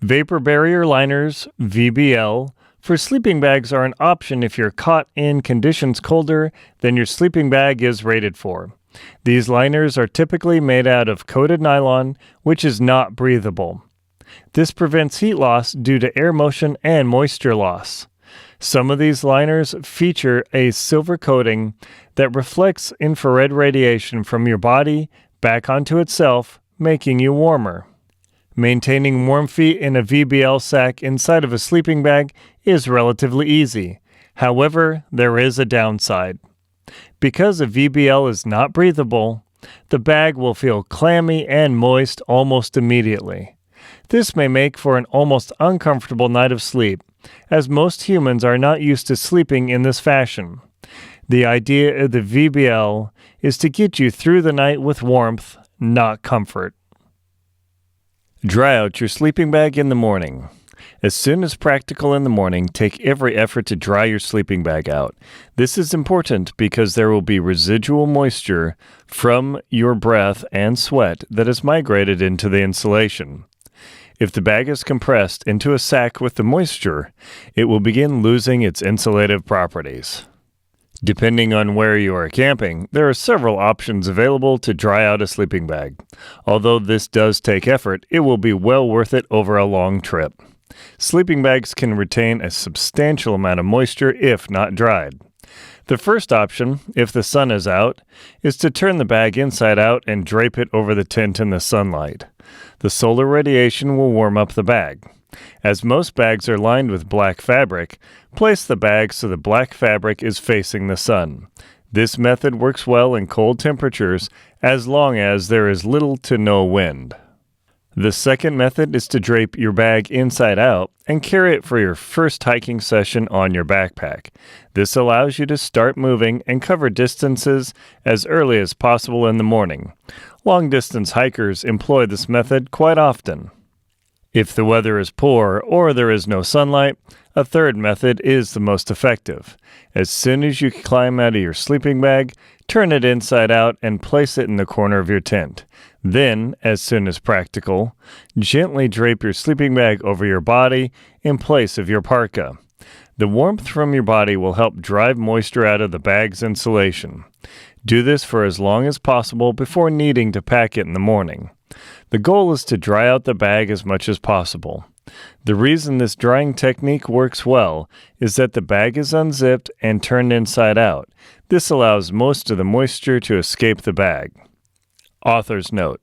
Vapor barrier liners, VBL, for sleeping bags are an option if you're caught in conditions colder than your sleeping bag is rated for. These liners are typically made out of coated nylon, which is not breathable. This prevents heat loss due to air motion and moisture loss. Some of these liners feature a silver coating that reflects infrared radiation from your body back onto itself, making you warmer. Maintaining warm feet in a VBL sack inside of a sleeping bag is relatively easy. However, there is a downside. Because a VBL is not breathable, the bag will feel clammy and moist almost immediately. This may make for an almost uncomfortable night of sleep, as most humans are not used to sleeping in this fashion. The idea of the VBL is to get you through the night with warmth, not comfort. Dry out your sleeping bag in the morning. As soon as practical in the morning, take every effort to dry your sleeping bag out. This is important because there will be residual moisture from your breath and sweat that has migrated into the insulation. If the bag is compressed into a sack with the moisture, it will begin losing its insulative properties. Depending on where you are camping, there are several options available to dry out a sleeping bag. Although this does take effort, it will be well worth it over a long trip. Sleeping bags can retain a substantial amount of moisture if not dried. The first option, if the sun is out, is to turn the bag inside out and drape it over the tent in the sunlight. The solar radiation will warm up the bag. As most bags are lined with black fabric, place the bag so the black fabric is facing the sun. This method works well in cold temperatures as long as there is little to no wind. The second method is to drape your bag inside out and carry it for your first hiking session on your backpack. This allows you to start moving and cover distances as early as possible in the morning. Long-distance hikers employ this method quite often. If the weather is poor or there is no sunlight, a third method is the most effective. As soon as you climb out of your sleeping bag, turn it inside out and place it in the corner of your tent. Then, as soon as practical, gently drape your sleeping bag over your body in place of your parka. The warmth from your body will help drive moisture out of the bag's insulation. Do this for as long as possible before needing to pack it in the morning. The goal is to dry out the bag as much as possible. The reason this drying technique works well is that the bag is unzipped and turned inside out. This allows most of the moisture to escape the bag. Author's note: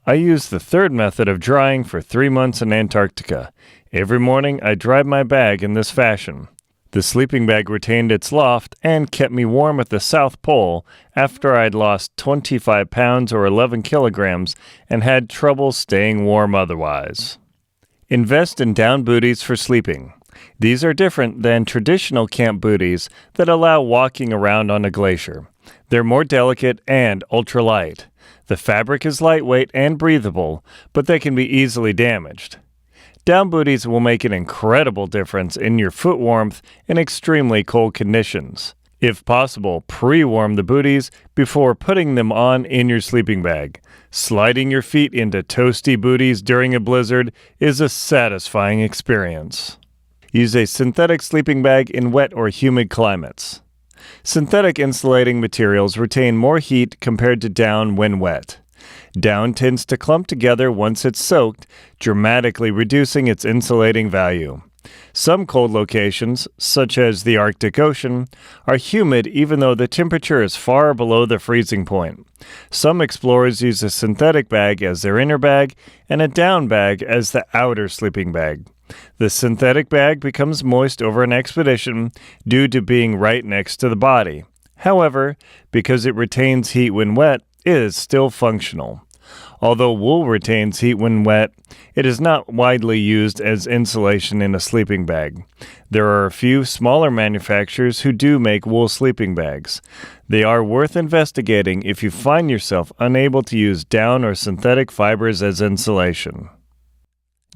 I used the third method of drying for 3 months in Antarctica. Every morning I dried my bag in this fashion. The sleeping bag retained its loft and kept me warm at the South Pole after I'd lost 25 pounds or 11 kilograms and had trouble staying warm otherwise. Invest in down booties for sleeping. These are different than traditional camp booties that allow walking around on a glacier. They're more delicate and ultralight. The fabric is lightweight and breathable, but they can be easily damaged. Down booties will make an incredible difference in your foot warmth in extremely cold conditions. If possible, pre-warm the booties before putting them on in your sleeping bag. Sliding your feet into toasty booties during a blizzard is a satisfying experience. Use a synthetic sleeping bag in wet or humid climates. Synthetic insulating materials retain more heat compared to down when wet. Down tends to clump together once it's soaked, dramatically reducing its insulating value. Some cold locations, such as the Arctic Ocean, are humid even though the temperature is far below the freezing point. Some explorers use a synthetic bag as their inner bag and a down bag as the outer sleeping bag. The synthetic bag becomes moist over an expedition due to being right next to the body. However, because it retains heat when wet, it is still functional. Although wool retains heat when wet, it is not widely used as insulation in a sleeping bag. There are a few smaller manufacturers who do make wool sleeping bags. They are worth investigating if you find yourself unable to use down or synthetic fibers as insulation.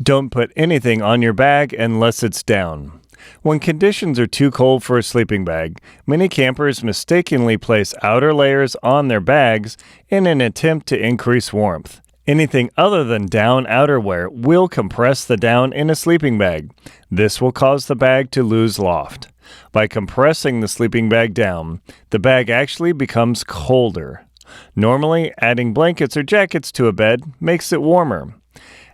Don't put anything on your bag unless it's down. When conditions are too cold for a sleeping bag, many campers mistakenly place outer layers on their bags in an attempt to increase warmth. Anything other than down outerwear will compress the down in a sleeping bag. This will cause the bag to lose loft. By compressing the sleeping bag down, the bag actually becomes colder. Normally, adding blankets or jackets to a bed makes it warmer.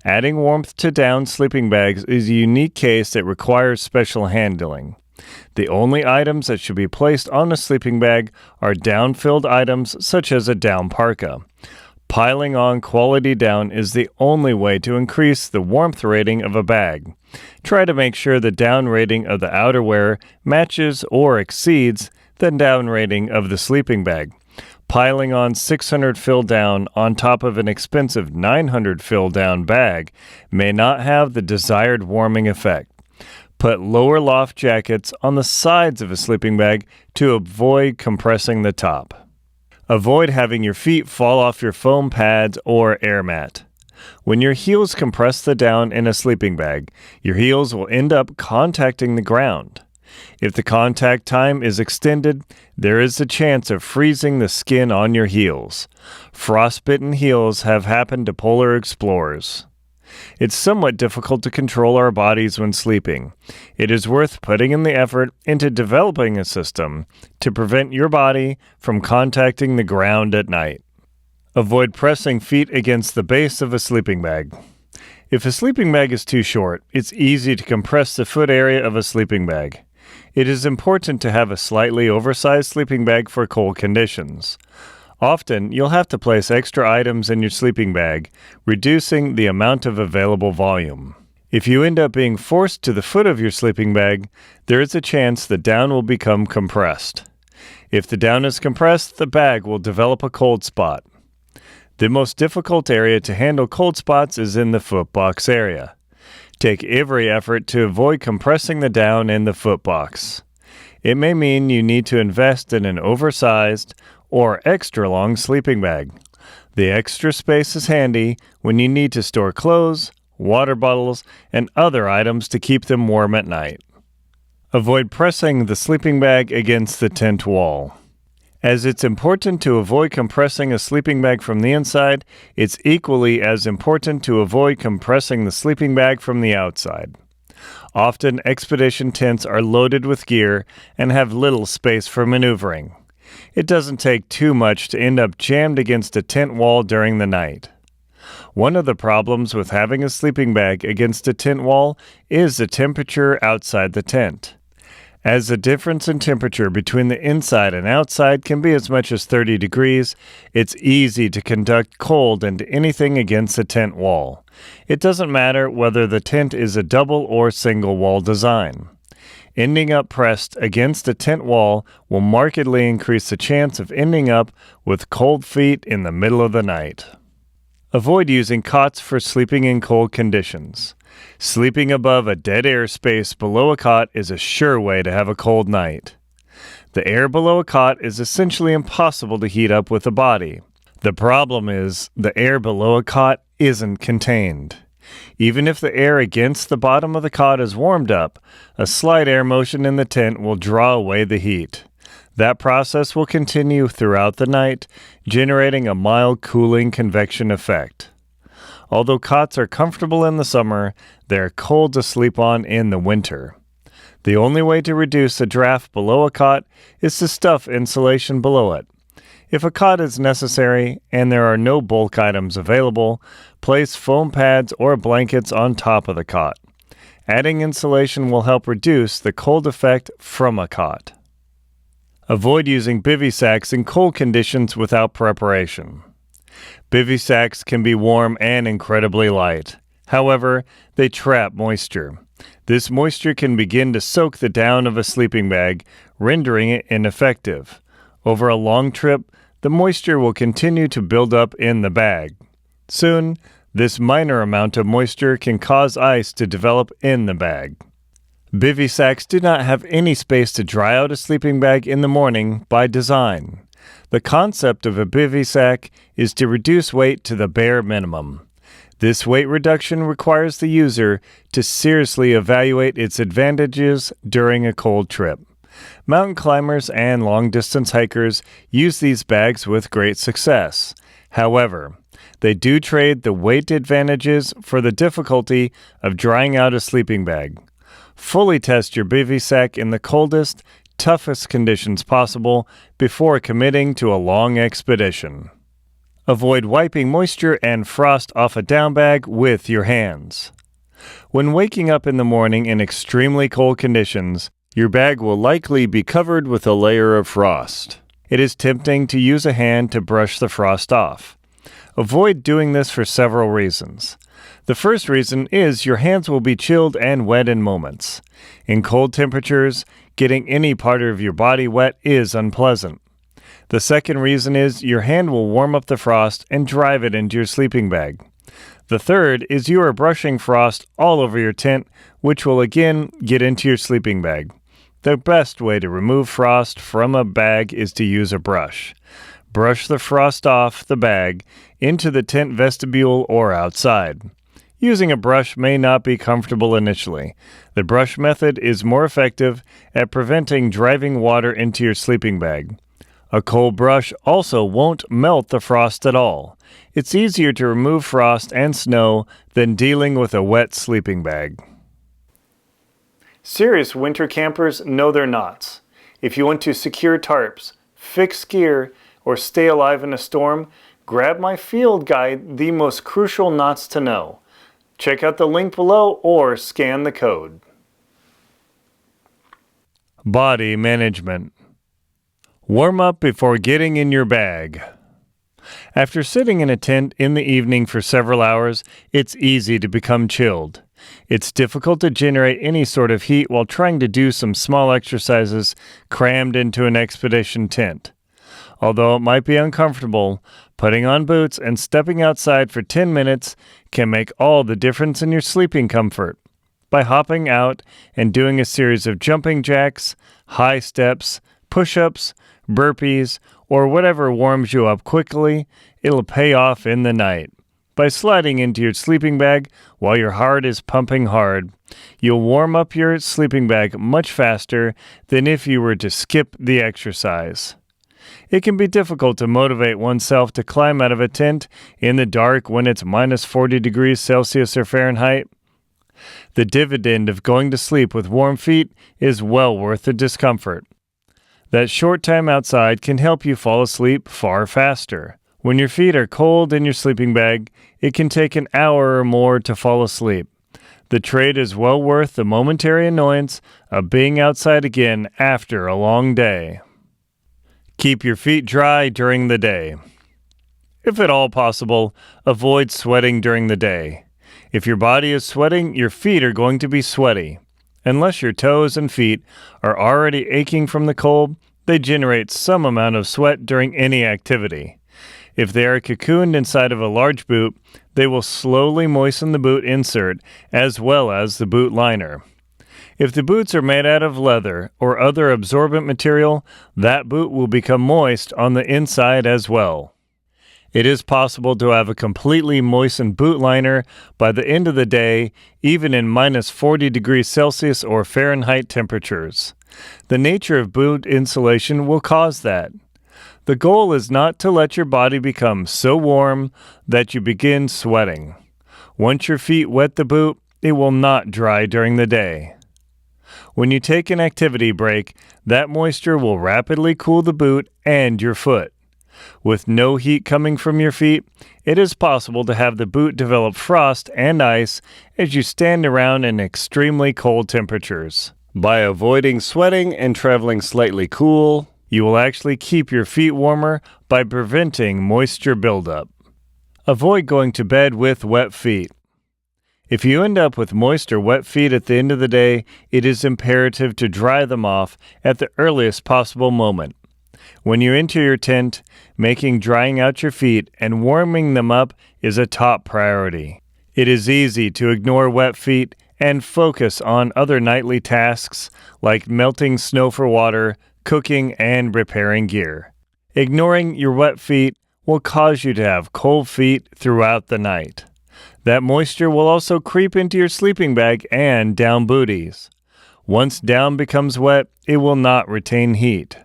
Adding warmth to down sleeping bags is a unique case that requires special handling. The only items that should be placed on a sleeping bag are down-filled items such as a down parka. Piling on quality down is the only way to increase the warmth rating of a bag. Try to make sure the down rating of the outerwear matches or exceeds the down rating of the sleeping bag. Piling on 600 fill down on top of an expensive 900 fill down bag may not have the desired warming effect. Put lower loft jackets on the sides of a sleeping bag to avoid compressing the top. Avoid having your feet fall off your foam pads or air mat. When your heels compress the down in a sleeping bag, your heels will end up contacting the ground. If the contact time is extended, there is a chance of freezing the skin on your heels. Frostbitten heels have happened to polar explorers. It's somewhat difficult to control our bodies when sleeping. It is worth putting in the effort into developing a system to prevent your body from contacting the ground at night. Avoid pressing feet against the base of a sleeping bag. If a sleeping bag is too short, it's easy to compress the foot area of a sleeping bag. It is important to have a slightly oversized sleeping bag for cold conditions. Often, you'll have to place extra items in your sleeping bag, reducing the amount of available volume. If you end up being forced to the foot of your sleeping bag, there is a chance the down will become compressed. If the down is compressed, the bag will develop a cold spot. The most difficult area to handle cold spots is in the foot box area. Take every effort to avoid compressing the down in the foot box. It may mean you need to invest in an oversized or extra long sleeping bag. The extra space is handy when you need to store clothes, water bottles, and other items to keep them warm at night. Avoid pressing the sleeping bag against the tent wall. As it's important to avoid compressing a sleeping bag from the inside, it's equally as important to avoid compressing the sleeping bag from the outside. Often, expedition tents are loaded with gear and have little space for maneuvering. It doesn't take too much to end up jammed against a tent wall during the night. One of the problems with having a sleeping bag against a tent wall is the temperature outside the tent. As the difference in temperature between the inside and outside can be as much as 30 degrees, it's easy to conduct cold into anything against a tent wall. It doesn't matter whether the tent is a double or single wall design. Ending up pressed against a tent wall will markedly increase the chance of ending up with cold feet in the middle of the night. Avoid using cots for sleeping in cold conditions. Sleeping above a dead air space below a cot is a sure way to have a cold night. The air below a cot is essentially impossible to heat up with the body. The problem is the air below a cot isn't contained. Even if the air against the bottom of the cot is warmed up, a slight air motion in the tent will draw away the heat. That process will continue throughout the night, generating a mild cooling convection effect. Although cots are comfortable in the summer, they are cold to sleep on in the winter. The only way to reduce the draft below a cot is to stuff insulation below it. If a cot is necessary and there are no bulk items available, place foam pads or blankets on top of the cot. Adding insulation will help reduce the cold effect from a cot. Avoid using bivy sacks in cold conditions without preparation. Bivy sacks can be warm and incredibly light. However, they trap moisture. This moisture can begin to soak the down of a sleeping bag, rendering it ineffective. Over a long trip, the moisture will continue to build up in the bag. Soon, this minor amount of moisture can cause ice to develop in the bag. Bivy sacks do not have any space to dry out a sleeping bag in the morning by design. The concept of a bivy sack is to reduce weight to the bare minimum. This weight reduction requires the user to seriously evaluate its advantages during a cold trip. Mountain climbers and long-distance hikers use these bags with great success. However, they do trade the weight advantages for the difficulty of drying out a sleeping bag. Fully test your bivy sack in the coldest, toughest conditions possible before committing to a long expedition. Avoid wiping moisture and frost off a down bag with your hands. When waking up in the morning in extremely cold conditions, your bag will likely be covered with a layer of frost. It is tempting to use a hand to brush the frost off. Avoid doing this for several reasons. The first reason is your hands will be chilled and wet in moments. In cold temperatures, getting any part of your body wet is unpleasant. The second reason is your hand will warm up the frost and drive it into your sleeping bag. The third is you are brushing frost all over your tent, which will again get into your sleeping bag. The best way to remove frost from a bag is to use a brush. Brush the frost off the bag into the tent vestibule or outside. Using a brush may not be comfortable initially. The brush method is more effective at preventing driving water into your sleeping bag. A cold brush also won't melt the frost at all. It's easier to remove frost and snow than dealing with a wet sleeping bag. Serious winter campers know their knots. If you want to secure tarps, fix gear, or stay alive in a storm, grab my field guide, The Most Crucial Knots to Know. Check out the link below or scan the code. Body management. Warm up before getting in your bag. After sitting in a tent in the evening for several hours, it's easy to become chilled. It's difficult to generate any sort of heat while trying to do some small exercises crammed into an expedition tent. Although it might be uncomfortable, putting on boots and stepping outside for 10 minutes can make all the difference in your sleeping comfort. By hopping out and doing a series of jumping jacks, high steps, push-ups, burpees, or whatever warms you up quickly, it'll pay off in the night. By sliding into your sleeping bag while your heart is pumping hard, you'll warm up your sleeping bag much faster than if you were to skip the exercise. It can be difficult to motivate oneself to climb out of a tent in the dark when it's minus 40 degrees Celsius or Fahrenheit. The dividend of going to sleep with warm feet is well worth the discomfort. That short time outside can help you fall asleep far faster. When your feet are cold in your sleeping bag, it can take an hour or more to fall asleep. The trade is well worth the momentary annoyance of being outside again after a long day. Keep your feet dry during the day. If at all possible, avoid sweating during the day. If your body is sweating, your feet are going to be sweaty. Unless your toes and feet are already aching from the cold, they generate some amount of sweat during any activity. If they are cocooned inside of a large boot, they will slowly moisten the boot insert as well as the boot liner. If the boots are made out of leather or other absorbent material, that boot will become moist on the inside as well. It is possible to have a completely moistened boot liner by the end of the day, even in minus 40 degrees Celsius or Fahrenheit temperatures. The nature of boot insulation will cause that. The goal is not to let your body become so warm that you begin sweating. Once your feet wet the boot, it will not dry during the day. When you take an activity break, that moisture will rapidly cool the boot and your foot. With no heat coming from your feet, it is possible to have the boot develop frost and ice as you stand around in extremely cold temperatures. By avoiding sweating and traveling slightly cool, you will actually keep your feet warmer by preventing moisture buildup. Avoid going to bed with wet feet. If you end up with moist or wet feet at the end of the day, it is imperative to dry them off at the earliest possible moment. When you enter your tent, making drying out your feet and warming them up is a top priority. It is easy to ignore wet feet and focus on other nightly tasks like melting snow for water, cooking, and repairing gear. Ignoring your wet feet will cause you to have cold feet throughout the night. That moisture will also creep into your sleeping bag and down booties. Once down becomes wet, it will not retain heat.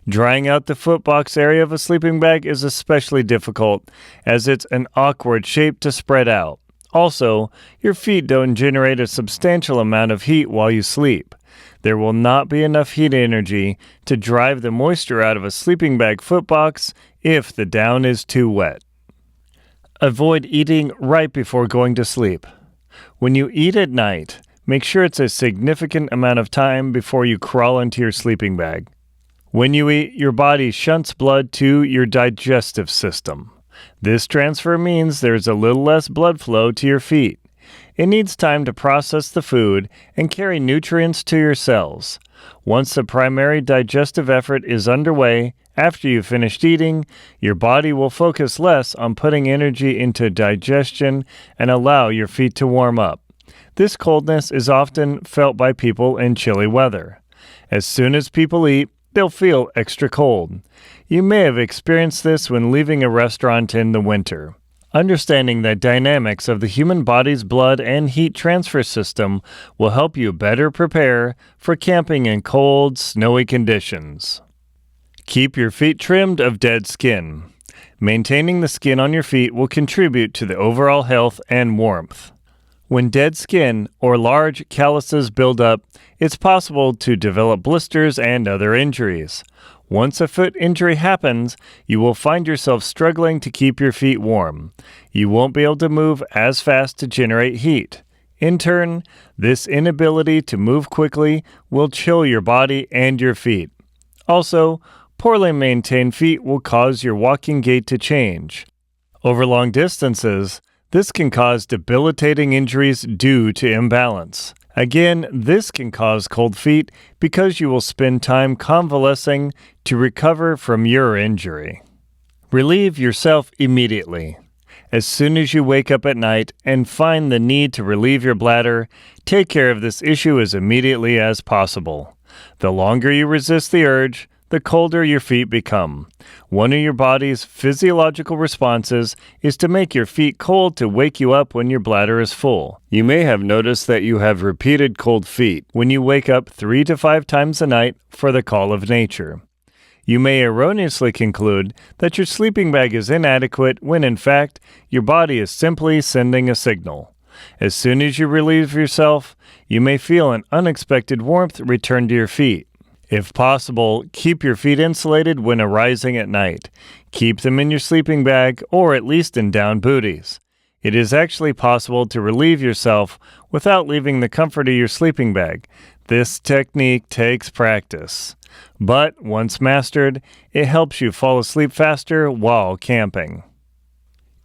Drying out the footbox area of a sleeping bag is especially difficult, as it's an awkward shape to spread out. Also, your feet don't generate a substantial amount of heat while you sleep. There will not be enough heat energy to drive the moisture out of a sleeping bag footbox if the down is too wet. Avoid eating right before going to sleep. When you eat at night, make sure it's a significant amount of time before you crawl into your sleeping bag. When you eat, your body shunts blood to your digestive system. This transfer means there's a little less blood flow to your feet. It needs time to process the food and carry nutrients to your cells. Once the primary digestive effort is underway, after you've finished eating, your body will focus less on putting energy into digestion and allow your feet to warm up. This coldness is often felt by people in chilly weather. As soon as people eat, they'll feel extra cold. You may have experienced this when leaving a restaurant in the winter. Understanding the dynamics of the human body's blood and heat transfer system will help you better prepare for camping in cold, snowy conditions. Keep your feet trimmed of dead skin. Maintaining the skin on your feet will contribute to the overall health and warmth. When dead skin or large calluses build up, it's possible to develop blisters and other injuries. Once a foot injury happens, you will find yourself struggling to keep your feet warm. You won't be able to move as fast to generate heat. In turn, this inability to move quickly will chill your body and your feet. Also, poorly maintained feet will cause your walking gait to change. Over long distances, this can cause debilitating injuries due to imbalance. Again, this can cause cold feet because you will spend time convalescing to recover from your injury. Relieve yourself immediately. As soon as you wake up at night and find the need to relieve your bladder, take care of this issue as immediately as possible. The longer you resist the urge, the colder your feet become. One of your body's physiological responses is to make your feet cold to wake you up when your bladder is full. You may have noticed that you have repeated cold feet when you wake up 3 to 5 times a night for the call of nature. You may erroneously conclude that your sleeping bag is inadequate when in fact your body is simply sending a signal. As soon as you relieve yourself, you may feel an unexpected warmth return to your feet. If possible, keep your feet insulated when arising at night. Keep them in your sleeping bag or at least in down booties. It is actually possible to relieve yourself without leaving the comfort of your sleeping bag. This technique takes practice. But once mastered, it helps you fall asleep faster while camping.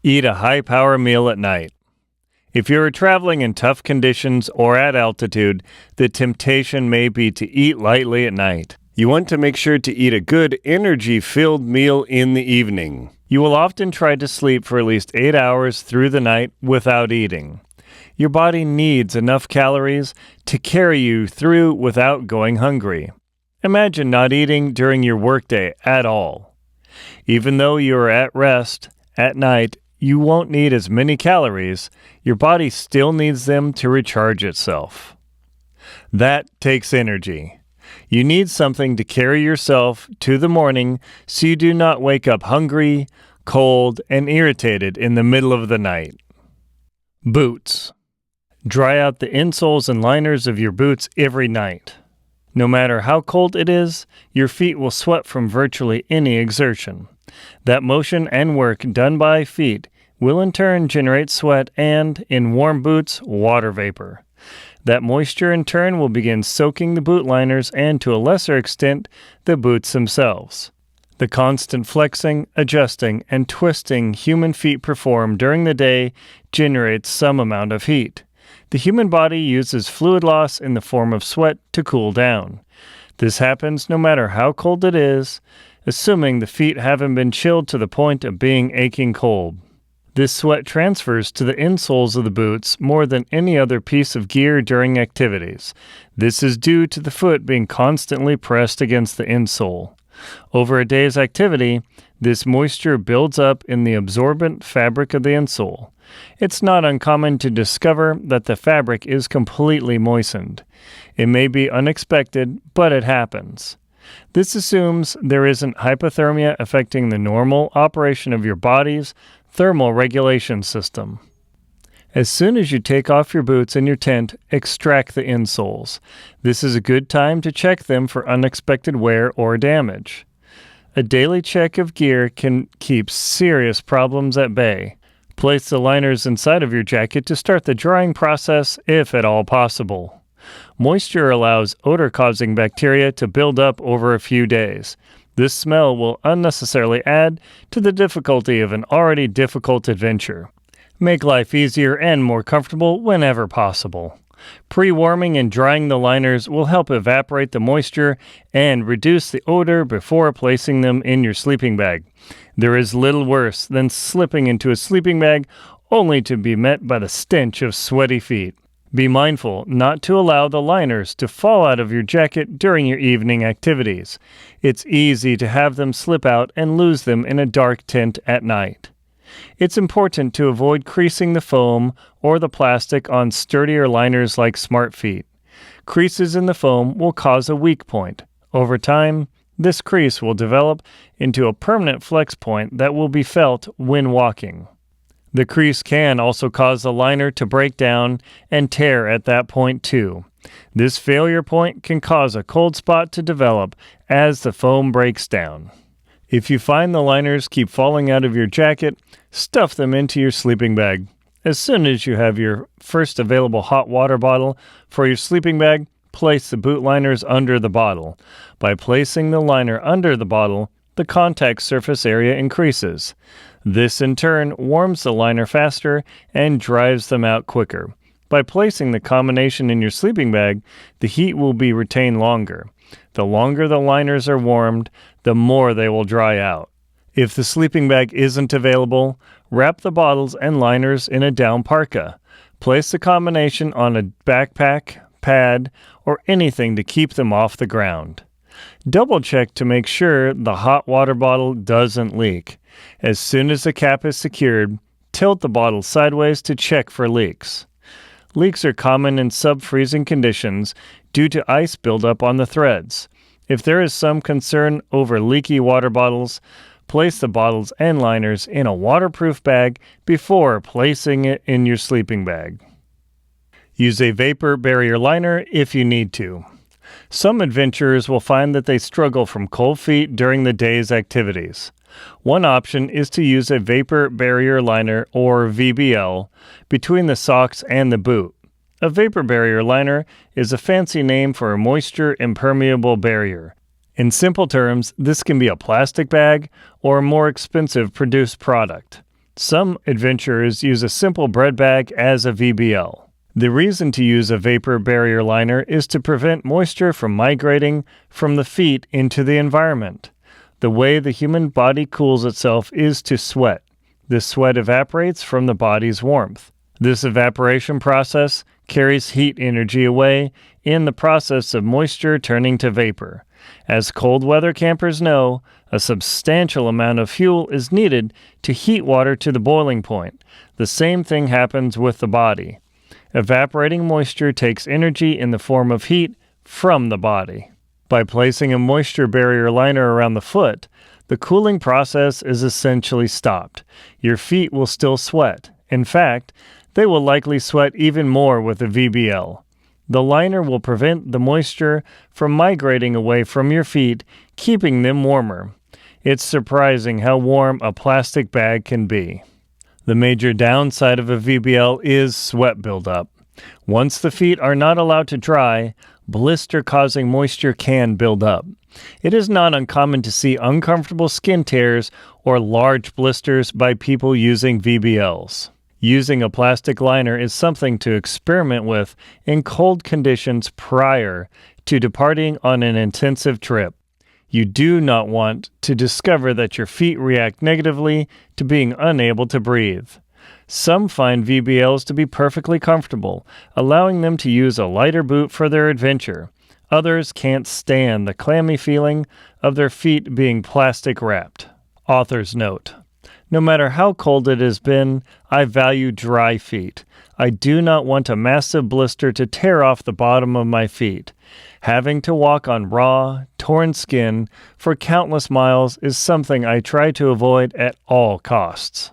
Eat a high-power meal at night. If you are traveling in tough conditions or at altitude, the temptation may be to eat lightly at night. You want to make sure to eat a good, energy-filled meal in the evening. You will often try to sleep for at least 8 hours through the night without eating. Your body needs enough calories to carry you through without going hungry. Imagine not eating during your workday at all. Even though you are at rest, at night, you won't need as many calories. Your body still needs them to recharge itself. That takes energy. You need something to carry yourself to the morning so you do not wake up hungry, cold, and irritated in the middle of the night. Boots. Dry out the insoles and liners of your boots every night. No matter how cold it is, your feet will sweat from virtually any exertion. That motion and work done by feet will in turn generate sweat and, in warm boots, water vapor. That moisture in turn will begin soaking the boot liners and, to a lesser extent, the boots themselves. The constant flexing, adjusting, and twisting human feet perform during the day generates some amount of heat. The human body uses fluid loss in the form of sweat to cool down. This happens no matter how cold it is, assuming the feet haven't been chilled to the point of being aching cold. This sweat transfers to the insoles of the boots more than any other piece of gear during activities. This is due to the foot being constantly pressed against the insole. Over a day's activity, this moisture builds up in the absorbent fabric of the insole. It's not uncommon to discover that the fabric is completely moistened. It may be unexpected, but it happens. This assumes there isn't hypothermia affecting the normal operation of your body's thermal regulation system. As soon as you take off your boots in your tent, extract the insoles. This is a good time to check them for unexpected wear or damage. A daily check of gear can keep serious problems at bay. Place the liners inside of your jacket to start the drying process, if at all possible. Moisture allows odor-causing bacteria to build up over a few days. This smell will unnecessarily add to the difficulty of an already difficult adventure. Make life easier and more comfortable whenever possible. Pre-warming and drying the liners will help evaporate the moisture and reduce the odor before placing them in your sleeping bag. There is little worse than slipping into a sleeping bag only to be met by the stench of sweaty feet. Be mindful not to allow the liners to fall out of your jacket during your evening activities. It's easy to have them slip out and lose them in a dark tent at night. It's important to avoid creasing the foam or the plastic on sturdier liners like Smart Feet. Creases in the foam will cause a weak point. Over time, this crease will develop into a permanent flex point that will be felt when walking. The crease can also cause the liner to break down and tear at that point too. This failure point can cause a cold spot to develop as the foam breaks down. If you find the liners keep falling out of your jacket, stuff them into your sleeping bag. As soon as you have your first available hot water bottle for your sleeping bag, place the boot liners under the bottle. By placing the liner under the bottle, the contact surface area increases. This in turn warms the liner faster and drives them out quicker. By placing the combination in your sleeping bag, the heat will be retained longer. The longer the liners are warmed, the more they will dry out. If the sleeping bag isn't available, wrap the bottles and liners in a down parka. Place the combination on a backpack, pad, or anything to keep them off the ground. Double check to make sure the hot water bottle doesn't leak. As soon as the cap is secured, tilt the bottle sideways to check for leaks. Leaks are common in sub-freezing conditions due to ice buildup on the threads. If there is some concern over leaky water bottles, place the bottles and liners in a waterproof bag before placing it in your sleeping bag. Use a vapor barrier liner if you need to. Some adventurers will find that they struggle from cold feet during the day's activities. One option is to use a vapor barrier liner, or VBL, between the socks and the boot. A vapor barrier liner is a fancy name for a moisture impermeable barrier. In simple terms, this can be a plastic bag or a more expensive produced product. Some adventurers use a simple bread bag as a VBL. The reason to use a vapor barrier liner is to prevent moisture from migrating from the feet into the environment. The way the human body cools itself is to sweat. This sweat evaporates from the body's warmth. This evaporation process carries heat energy away in the process of moisture turning to vapor. As cold weather campers know, a substantial amount of fuel is needed to heat water to the boiling point. The same thing happens with the body. Evaporating moisture takes energy in the form of heat from the body. By placing a moisture barrier liner around the foot, the cooling process is essentially stopped. Your feet will still sweat. In fact, they will likely sweat even more with a VBL. The liner will prevent the moisture from migrating away from your feet, keeping them warmer. It's surprising how warm a plastic bag can be. The major downside of a VBL is sweat buildup. Once the feet are not allowed to dry, blister-causing moisture can build up. It is not uncommon to see uncomfortable skin tears or large blisters by people using VBLs. Using a plastic liner is something to experiment with in cold conditions prior to departing on an intensive trip. You do not want to discover that your feet react negatively to being unable to breathe. Some find VBLs to be perfectly comfortable, allowing them to use a lighter boot for their adventure. Others can't stand the clammy feeling of their feet being plastic wrapped. Author's note: no matter how cold it has been, I value dry feet. I do not want a massive blister to tear off the bottom of my feet. Having to walk on raw, torn skin for countless miles is something I try to avoid at all costs.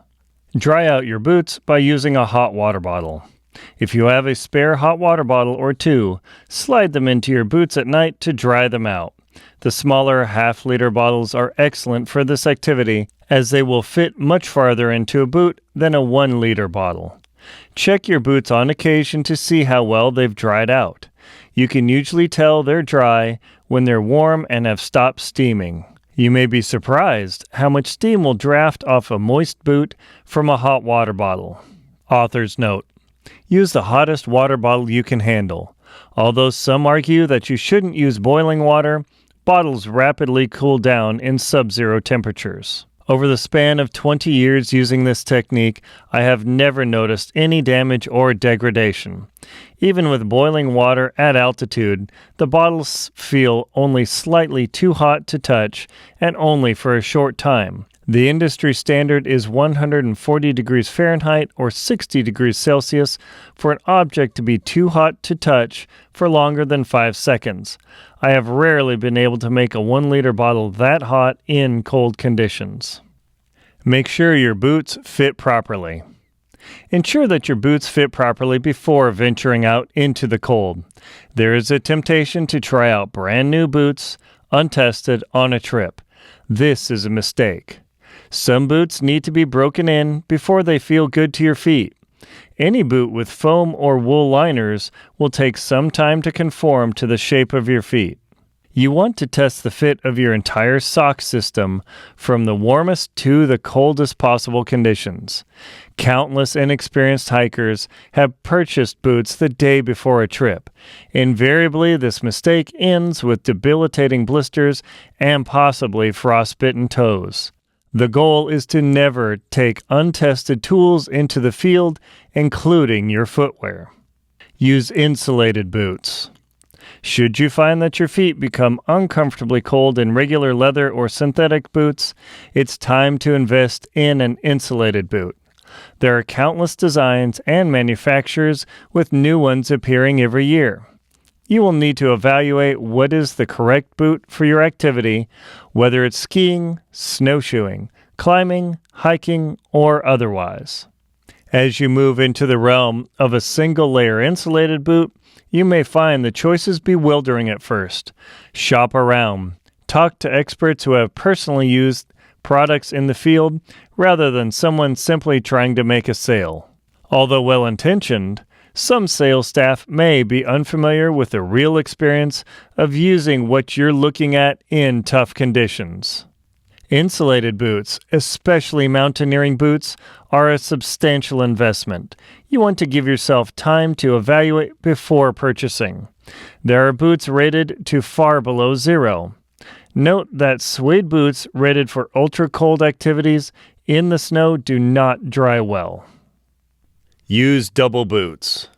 Dry out your boots by using a hot water bottle. If you have a spare hot water bottle or two, slide them into your boots at night to dry them out. The smaller half-liter bottles are excellent for this activity, as they will fit much farther into a boot than a 1-liter bottle. Check your boots on occasion to see how well they've dried out. You can usually tell they're dry when they're warm and have stopped steaming. You may be surprised how much steam will draft off a moist boot from a hot water bottle. Author's note: use the hottest water bottle you can handle. Although some argue that you shouldn't use boiling water, bottles rapidly cool down in sub-zero temperatures. Over the span of 20 years using this technique, I have never noticed any damage or degradation. Even with boiling water at altitude, the bottles feel only slightly too hot to touch, and only for a short time. The industry standard is 140 degrees Fahrenheit or 60 degrees Celsius for an object to be too hot to touch for longer than 5 seconds. I have rarely been able to make a 1-liter bottle that hot in cold conditions. Make sure your boots fit properly. Ensure that your boots fit properly before venturing out into the cold. There is a temptation to try out brand new boots, untested, on a trip. This is a mistake. Some boots need to be broken in before they feel good to your feet. Any boot with foam or wool liners will take some time to conform to the shape of your feet. You want to test the fit of your entire sock system from the warmest to the coldest possible conditions. Countless inexperienced hikers have purchased boots the day before a trip. Invariably, this mistake ends with debilitating blisters and possibly frostbitten toes. The goal is to never take untested tools into the field, including your footwear. Use insulated boots. Should you find that your feet become uncomfortably cold in regular leather or synthetic boots, it's time to invest in an insulated boot. There are countless designs and manufacturers with new ones appearing every year. You will need to evaluate what is the correct boot for your activity, whether it's skiing, snowshoeing, climbing, hiking, or otherwise. As you move into the realm of a single-layer insulated boot, you may find the choices bewildering at first. Shop around. Talk to experts who have personally used products in the field rather than someone simply trying to make a sale. Although well-intentioned, some sales staff may be unfamiliar with the real experience of using what you're looking at in tough conditions. Insulated boots, especially mountaineering boots, are a substantial investment. You want to give yourself time to evaluate before purchasing. There are boots rated to far below zero. Note that suede boots rated for ultra-cold activities in the snow do not dry well. Use double boots.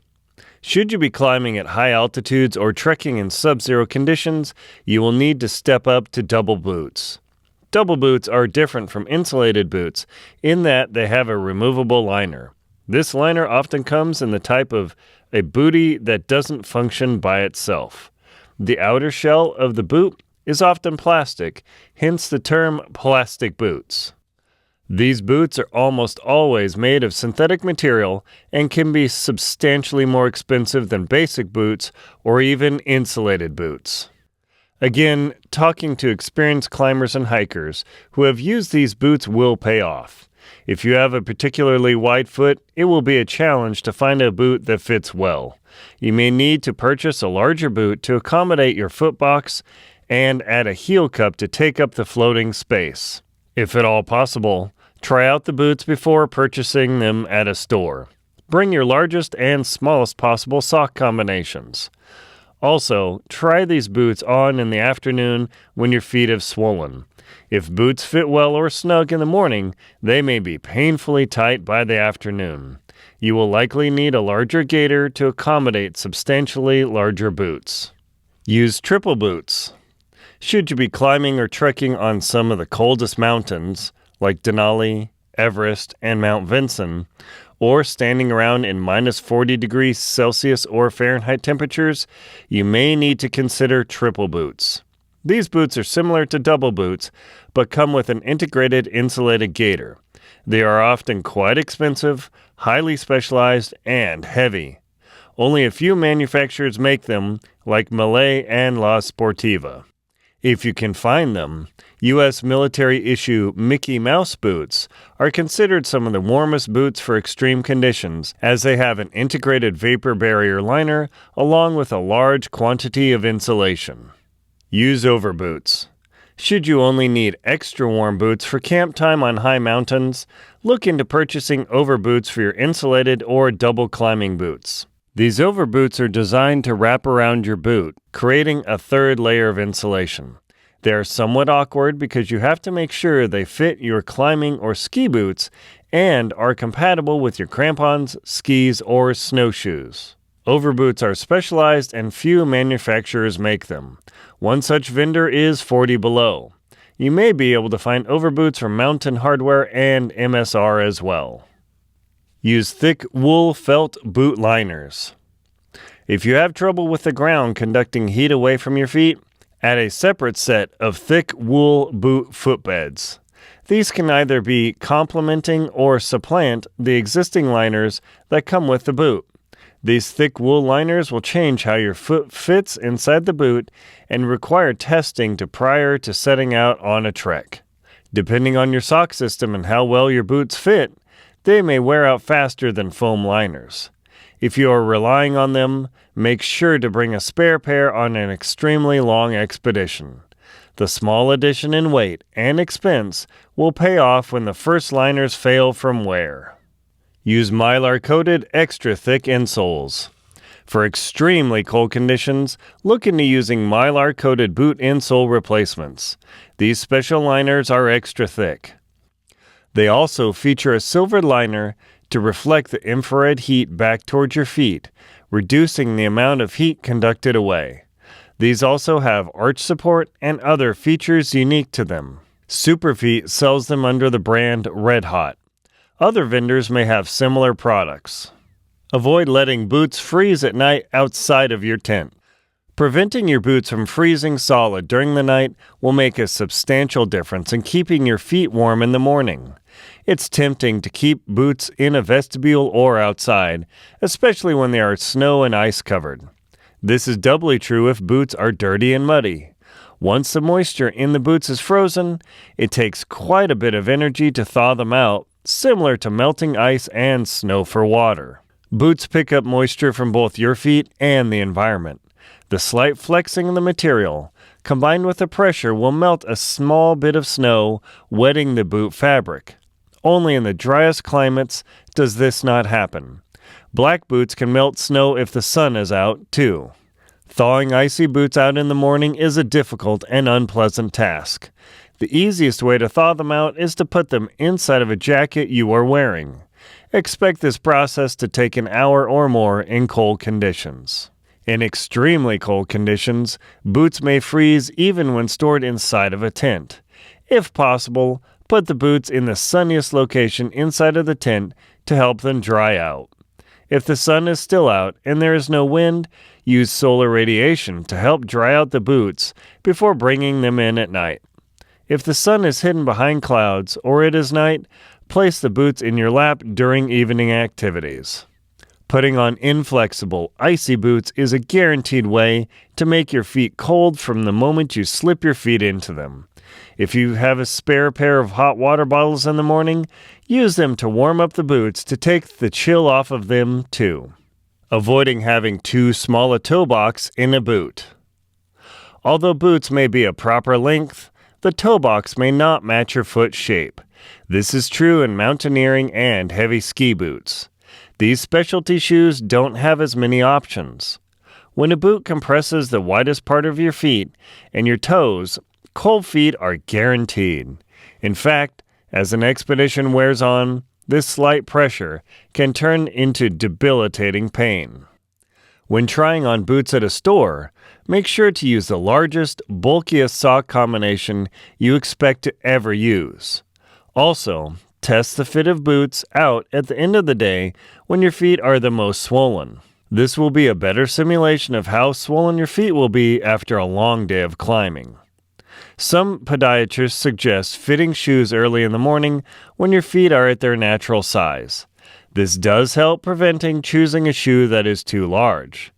Should you be climbing at high altitudes or trekking in sub-zero conditions, you will need to step up to double boots. Double boots are different from insulated boots in that they have a removable liner. This liner often comes in the type of a bootie that doesn't function by itself. The outer shell of the boot is often plastic, hence the term plastic boots. These boots are almost always made of synthetic material and can be substantially more expensive than basic boots or even insulated boots. Again, talking to experienced climbers and hikers who have used these boots will pay off. If you have a particularly wide foot, it will be a challenge to find a boot that fits well. You may need to purchase a larger boot to accommodate your foot box and add a heel cup to take up the floating space. If at all possible, try out the boots before purchasing them at a store. Bring your largest and smallest possible sock combinations. Also, try these boots on in the afternoon when your feet have swollen. If boots fit well or snug in the morning, they may be painfully tight by the afternoon. You will likely need a larger gaiter to accommodate substantially larger boots. Use triple boots. Should you be climbing or trekking on some of the coldest mountains, like Denali, Everest, and Mount Vinson, or standing around in minus 40 degrees Celsius or Fahrenheit temperatures, you may need to consider triple boots. These boots are similar to double boots, but come with an integrated insulated gaiter. They are often quite expensive, highly specialized, and heavy. Only a few manufacturers make them, like Malay and La Sportiva. If you can find them, U.S. military-issue Mickey Mouse boots are considered some of the warmest boots for extreme conditions, as they have an integrated vapor barrier liner along with a large quantity of insulation. Use overboots. Should you only need extra warm boots for camp time on high mountains, look into purchasing overboots for your insulated or double climbing boots. These overboots are designed to wrap around your boot, creating a third layer of insulation. They are somewhat awkward because you have to make sure they fit your climbing or ski boots and are compatible with your crampons, skis, or snowshoes. Overboots are specialized and few manufacturers make them. One such vendor is 40 Below. You may be able to find overboots from Mountain Hardwear and MSR as well. Use thick wool felt boot liners. If you have trouble with the ground conducting heat away from your feet, add a separate set of thick wool boot footbeds. These can either be complementing or supplant the existing liners that come with the boot. These thick wool liners will change how your foot fits inside the boot and require testing prior to setting out on a trek. Depending on your sock system and how well your boots fit, they may wear out faster than foam liners. If you are relying on them, make sure to bring a spare pair on an extremely long expedition. The small addition in weight and expense will pay off when the first liners fail from wear. Use mylar-coated extra-thick insoles. For extremely cold conditions, look into using mylar-coated boot insole replacements. These special liners are extra thick. They also feature a silver liner to reflect the infrared heat back towards your feet, reducing the amount of heat conducted away. These also have arch support and other features unique to them. Superfeet sells them under the brand Red Hot. Other vendors may have similar products. Avoid letting boots freeze at night outside of your tent. Preventing your boots from freezing solid during the night will make a substantial difference in keeping your feet warm in the morning. It's tempting to keep boots in a vestibule or outside, especially when they are snow and ice covered. This is doubly true if boots are dirty and muddy. Once the moisture in the boots is frozen, it takes quite a bit of energy to thaw them out, similar to melting ice and snow for water. Boots pick up moisture from both your feet and the environment. The slight flexing of the material, combined with the pressure, will melt a small bit of snow, wetting the boot fabric. Only in the driest climates does this not happen. Black boots can melt snow if the sun is out, too. Thawing icy boots out in the morning is a difficult and unpleasant task. The easiest way to thaw them out is to put them inside of a jacket you are wearing. Expect this process to take an hour or more in cold conditions. In extremely cold conditions, boots may freeze even when stored inside of a tent. If possible, put the boots in the sunniest location inside of the tent to help them dry out. If the sun is still out and there is no wind, use solar radiation to help dry out the boots before bringing them in at night. If the sun is hidden behind clouds or it is night, place the boots in your lap during evening activities. Putting on inflexible, icy boots is a guaranteed way to make your feet cold from the moment you slip your feet into them. If you have a spare pair of hot water bottles in the morning, use them to warm up the boots to take the chill off of them too. Avoiding having too small a toe box in a boot. Although boots may be a proper length, the toe box may not match your foot shape. This is true in mountaineering and heavy ski boots. These specialty shoes don't have as many options. When a boot compresses the widest part of your feet and your toes, cold feet are guaranteed. In fact, as an expedition wears on, this slight pressure can turn into debilitating pain. When trying on boots at a store, make sure to use the largest, bulkiest sock combination you expect to ever use. Also, test the fit of boots out at the end of the day when your feet are the most swollen. This will be a better simulation of how swollen your feet will be after a long day of climbing. Some podiatrists suggest fitting shoes early in the morning when your feet are at their natural size. This does help preventing choosing a shoe that is too large.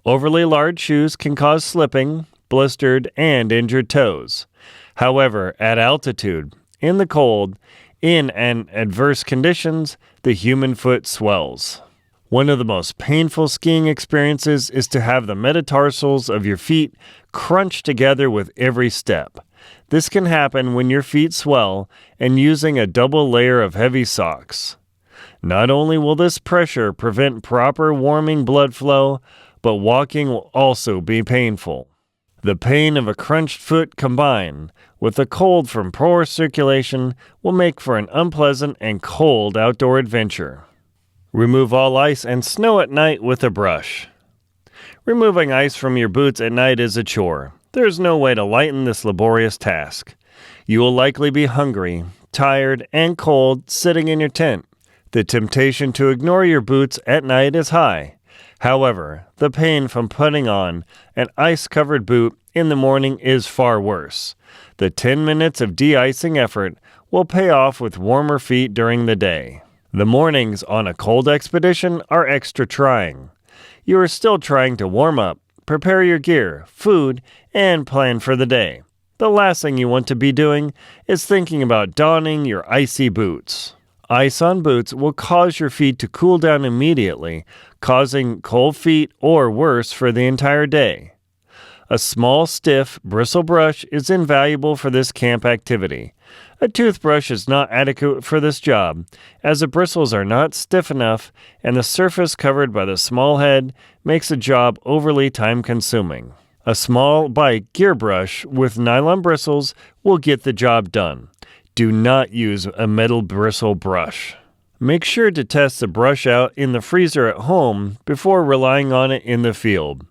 Overly large shoes can cause slipping, blistered, and injured toes. However, at altitude, in the cold, in adverse conditions, the human foot swells. One of the most painful skiing experiences is to have the metatarsals of your feet crunch together with every step. This can happen when your feet swell and using a double layer of heavy socks. Not only will this pressure prevent proper warming blood flow, but walking will also be painful. The pain of a crunched foot combined with the cold from poor circulation will make for an unpleasant and cold outdoor adventure. Remove all ice and snow at night with a brush. Removing ice from your boots at night is a chore. There is no way to lighten this laborious task. You will likely be hungry, tired, and cold sitting in your tent. The temptation to ignore your boots at night is high. However, the pain from putting on an ice-covered boot in the morning is far worse. The 10 minutes of de-icing effort will pay off with warmer feet during the day. The mornings on a cold expedition are extra trying. You are still trying to warm up, prepare your gear, food, and plan for the day. The last thing you want to be doing is thinking about donning your icy boots. Ice on boots will cause your feet to cool down immediately, causing cold feet or worse for the entire day. A small, stiff, bristle brush is invaluable for this camp activity. A toothbrush is not adequate for this job, as the bristles are not stiff enough and the surface covered by the small head makes the job overly time-consuming. A small bike gear brush with nylon bristles will get the job done. Do not use a metal bristle brush. Make sure to test the brush out in the freezer at home before relying on it in the field.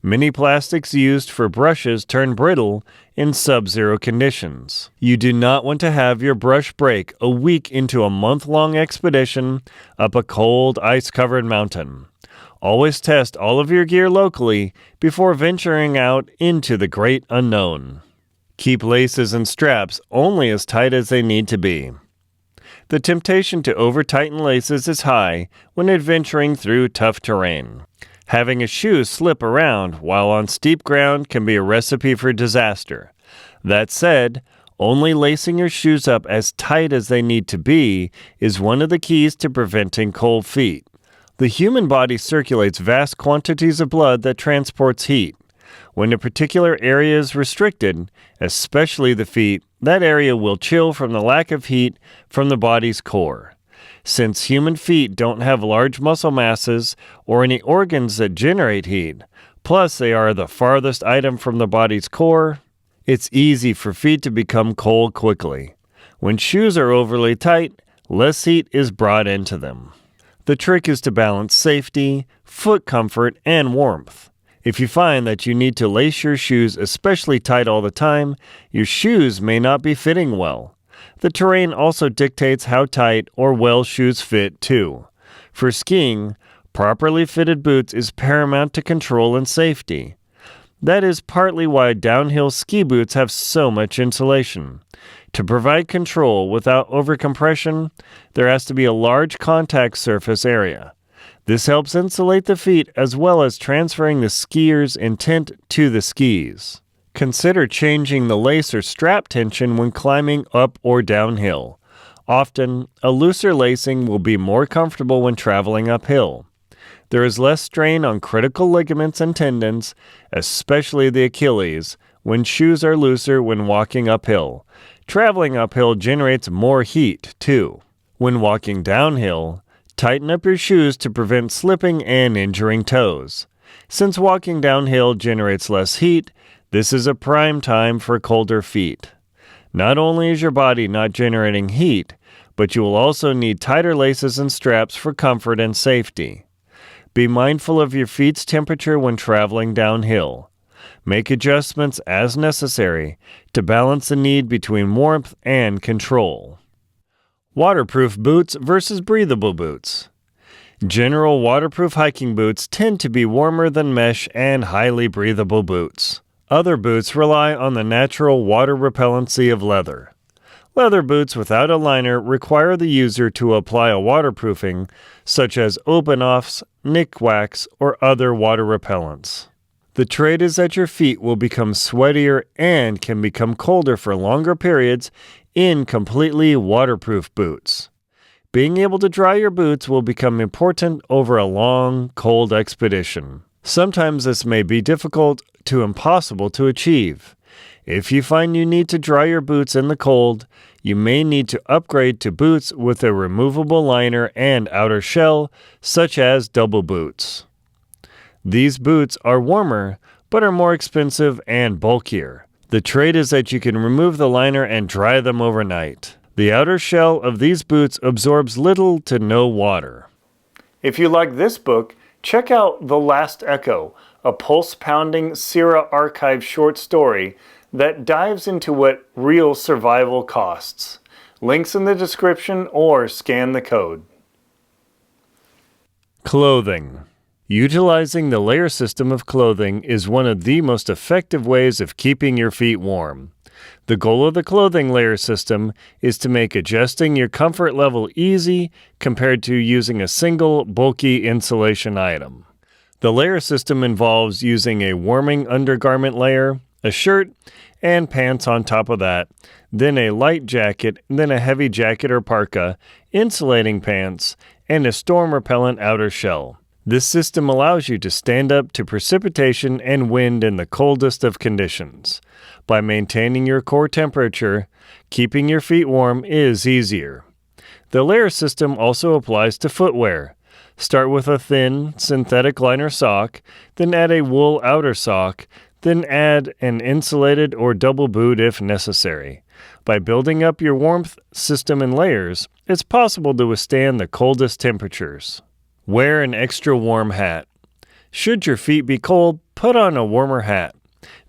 Many plastics used for brushes turn brittle in sub-zero conditions. You do not want to have your brush break a week into a month-long expedition up a cold, ice-covered mountain. Always test all of your gear locally before venturing out into the great unknown. Keep laces and straps only as tight as they need to be. The temptation to over-tighten laces is high when adventuring through tough terrain. Having a shoe slip around while on steep ground can be a recipe for disaster. That said, only lacing your shoes up as tight as they need to be is one of the keys to preventing cold feet. The human body circulates vast quantities of blood that transports heat. When a particular area is restricted, especially the feet, that area will chill from the lack of heat from the body's core. Since human feet don't have large muscle masses or any organs that generate heat, plus they are the farthest item from the body's core, it's easy for feet to become cold quickly. When shoes are overly tight, less heat is brought into them. The trick is to balance safety, foot comfort, and warmth. If you find that you need to lace your shoes especially tight all the time, your shoes may not be fitting well. The terrain also dictates how tight or well shoes fit, too. For skiing, properly fitted boots is paramount to control and safety. That is partly why downhill ski boots have so much insulation. To provide control without overcompression, there has to be a large contact surface area. This helps insulate the feet as well as transferring the skier's intent to the skis. Consider changing the lace or strap tension when climbing up or downhill. Often, a looser lacing will be more comfortable when traveling uphill. There is less strain on critical ligaments and tendons, especially the Achilles, when shoes are looser when walking uphill. Traveling uphill generates more heat, too. When walking downhill, tighten up your shoes to prevent slipping and injuring toes. Since walking downhill generates less heat, this is a prime time for colder feet. Not only is your body not generating heat, but you will also need tighter laces and straps for comfort and safety. Be mindful of your feet's temperature when traveling downhill. Make adjustments as necessary to balance the need between warmth and control. Waterproof boots versus breathable boots. General waterproof hiking boots tend to be warmer than mesh and highly breathable boots. Other boots rely on the natural water repellency of leather. Leather boots without a liner require the user to apply a waterproofing, such as open-offs, nick wax, or other water repellents. The trade is that your feet will become sweatier and can become colder for longer periods in completely waterproof boots. Being able to dry your boots will become important over a long, cold expedition. Sometimes this may be difficult to impossible to achieve. If you find you need to dry your boots in the cold, you may need to upgrade to boots with a removable liner and outer shell, such as double boots. These boots are warmer, but are more expensive and bulkier. The trade is that you can remove the liner and dry them overnight. The outer shell of these boots absorbs little to no water. If you like this book, check out The Last Echo, a pulse-pounding Sierra Archive short story that dives into what real survival costs. Links in the description or scan the code. Clothing. Utilizing the layer system of clothing is one of the most effective ways of keeping your feet warm. The goal of the clothing layer system is to make adjusting your comfort level easy compared to using a single, bulky insulation item. The layer system involves using a warming undergarment layer, a shirt, and pants on top of that, then a light jacket, then a heavy jacket or parka, insulating pants, and a storm-repellent outer shell. This system allows you to stand up to precipitation and wind in the coldest of conditions. By maintaining your core temperature, keeping your feet warm is easier. The layer system also applies to footwear. Start with a thin, synthetic liner sock, then add a wool outer sock, then add an insulated or double boot if necessary. By building up your warmth system in layers, it's possible to withstand the coldest temperatures. Wear an extra warm hat. Should your feet be cold, put on a warmer hat.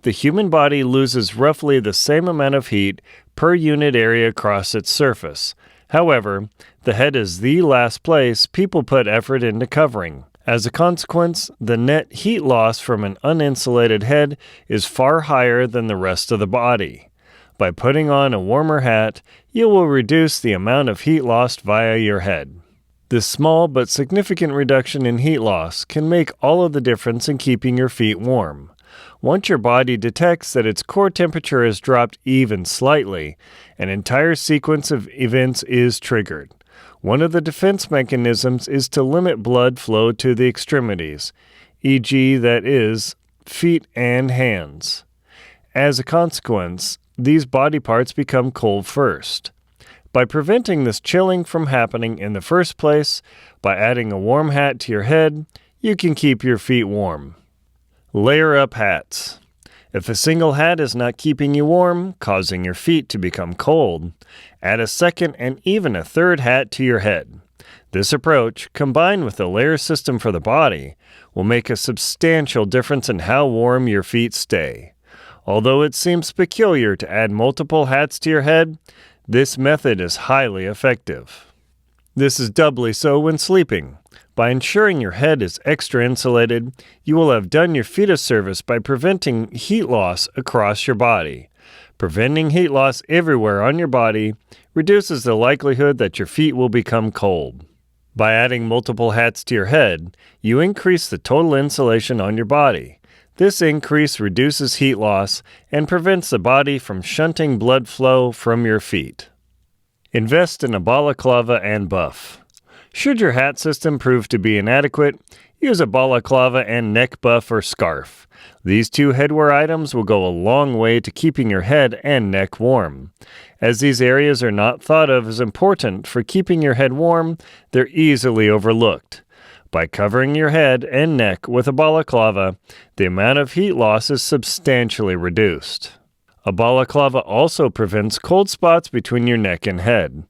The human body loses roughly the same amount of heat per unit area across its surface. However, the head is the last place people put effort into covering. As a consequence, the net heat loss from an uninsulated head is far higher than the rest of the body. By putting on a warmer hat, you will reduce the amount of heat lost via your head. This small but significant reduction in heat loss can make all of the difference in keeping your feet warm. Once your body detects that its core temperature has dropped even slightly, an entire sequence of events is triggered. One of the defense mechanisms is to limit blood flow to the extremities, e.g., that is, feet, and hands. As a consequence, these body parts become cold first. By preventing this chilling from happening in the first place, by adding a warm hat to your head, you can keep your feet warm. Layer up hats. If a single hat is not keeping you warm, causing your feet to become cold, add a second and even a third hat to your head. This approach, combined with a layer system for the body, will make a substantial difference in how warm your feet stay. Although it seems peculiar to add multiple hats to your head, this method is highly effective. This is doubly so when sleeping. By ensuring your head is extra insulated, you will have done your feet a service by preventing heat loss across your body. Preventing heat loss everywhere on your body reduces the likelihood that your feet will become cold. By adding multiple hats to your head, you increase the total insulation on your body. This increase reduces heat loss and prevents the body from shunting blood flow from your feet. Invest in a balaclava and buff. Should your hat system prove to be inadequate, use a balaclava and neck buff or scarf. These two headwear items will go a long way to keeping your head and neck warm. As these areas are not thought of as important for keeping your head warm, they're easily overlooked. By covering your head and neck with a balaclava, the amount of heat loss is substantially reduced. A balaclava also prevents cold spots between your neck and head.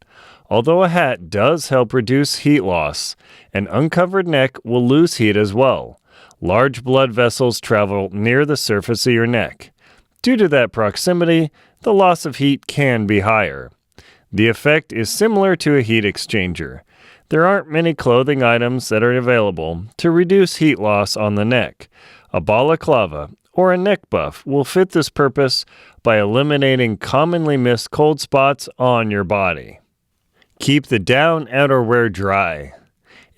Although a hat does help reduce heat loss, an uncovered neck will lose heat as well. Large blood vessels travel near the surface of your neck. Due to that proximity, the loss of heat can be higher. The effect is similar to a heat exchanger. There aren't many clothing items that are available to reduce heat loss on the neck. A balaclava or a neck buff will fit this purpose by eliminating commonly missed cold spots on your body. Keep the down outerwear dry.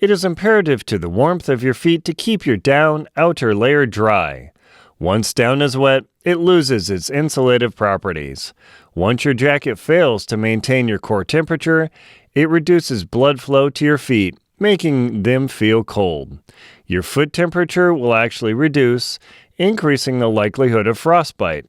It is imperative to the warmth of your feet to keep your down outer layer dry. Once down is wet, it loses its insulative properties. Once your jacket fails to maintain your core temperature, it reduces blood flow to your feet, making them feel cold. Your foot temperature will actually reduce, increasing the likelihood of frostbite.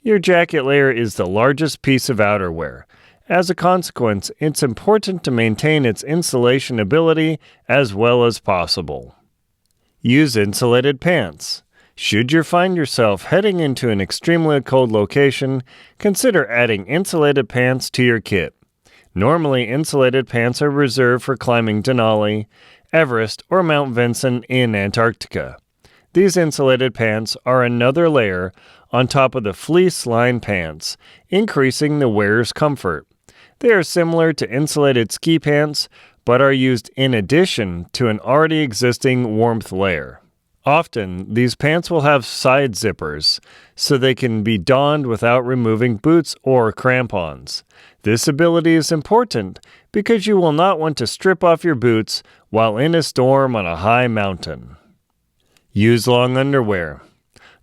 Your jacket layer is the largest piece of outerwear. As a consequence, it's important to maintain its insulation ability as well as possible. Use insulated pants. Should you find yourself heading into an extremely cold location, consider adding insulated pants to your kit. Normally, insulated pants are reserved for climbing Denali, Everest, or Mount Vinson in Antarctica. These insulated pants are another layer on top of the fleece-lined pants, increasing the wearer's comfort. They are similar to insulated ski pants, but are used in addition to an already existing warmth layer. Often, these pants will have side zippers, so they can be donned without removing boots or crampons. This ability is important because you will not want to strip off your boots while in a storm on a high mountain. Use long underwear.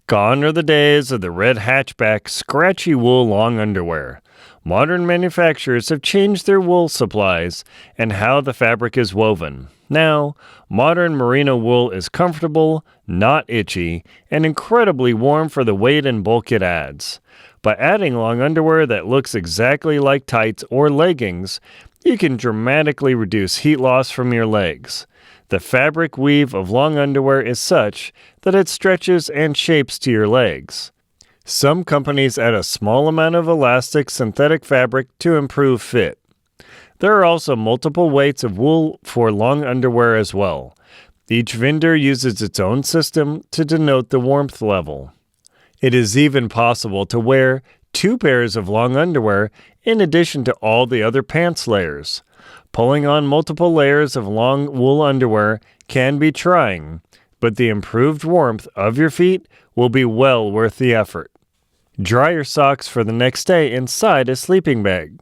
Gone are the days of the red hatchback, scratchy wool long underwear. Modern manufacturers have changed their wool supplies and how the fabric is woven. Now, modern merino wool is comfortable, not itchy, and incredibly warm for the weight and bulk it adds. By adding long underwear that looks exactly like tights or leggings, you can dramatically reduce heat loss from your legs. The fabric weave of long underwear is such that it stretches and shapes to your legs. Some companies add a small amount of elastic synthetic fabric to improve fit. There are also multiple weights of wool for long underwear as well. Each vendor uses its own system to denote the warmth level. It is even possible to wear 2 pairs of long underwear in addition to all the other pants layers. Pulling on multiple layers of long wool underwear can be trying, but the improved warmth of your feet will be well worth the effort. Dry your socks for the next day inside a sleeping bag.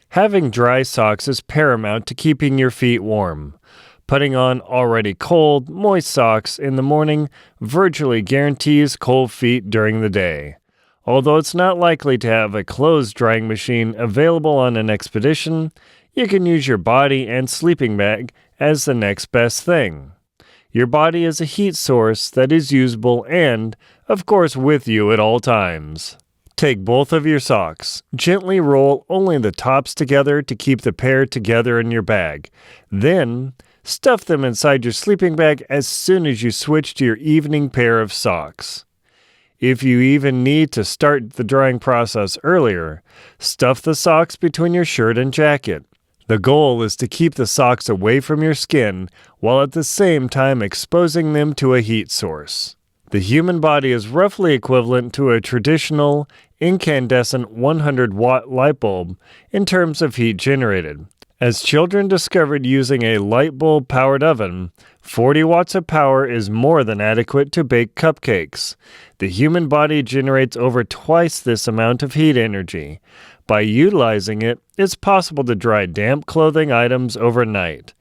Having dry socks is paramount to keeping your feet warm. Putting on already cold, moist socks in the morning virtually guarantees cold feet during the day. Although it's not likely to have a clothes drying machine available on an expedition, you can use your body and sleeping bag as the next best thing. Your body is a heat source that is usable and, of course, with you at all times. Take both of your socks. Gently roll only the tops together to keep the pair together in your bag. Then, stuff them inside your sleeping bag as soon as you switch to your evening pair of socks. If you even need to start the drying process earlier, stuff the socks between your shirt and jacket. The goal is to keep the socks away from your skin while at the same time exposing them to a heat source. The human body is roughly equivalent to a traditional incandescent 100-watt light bulb in terms of heat generated. As children discovered using a light bulb-powered oven, 40 watts of power is more than adequate to bake cupcakes. The human body generates over twice this amount of heat energy. By utilizing it, it's possible to dry damp clothing items overnight.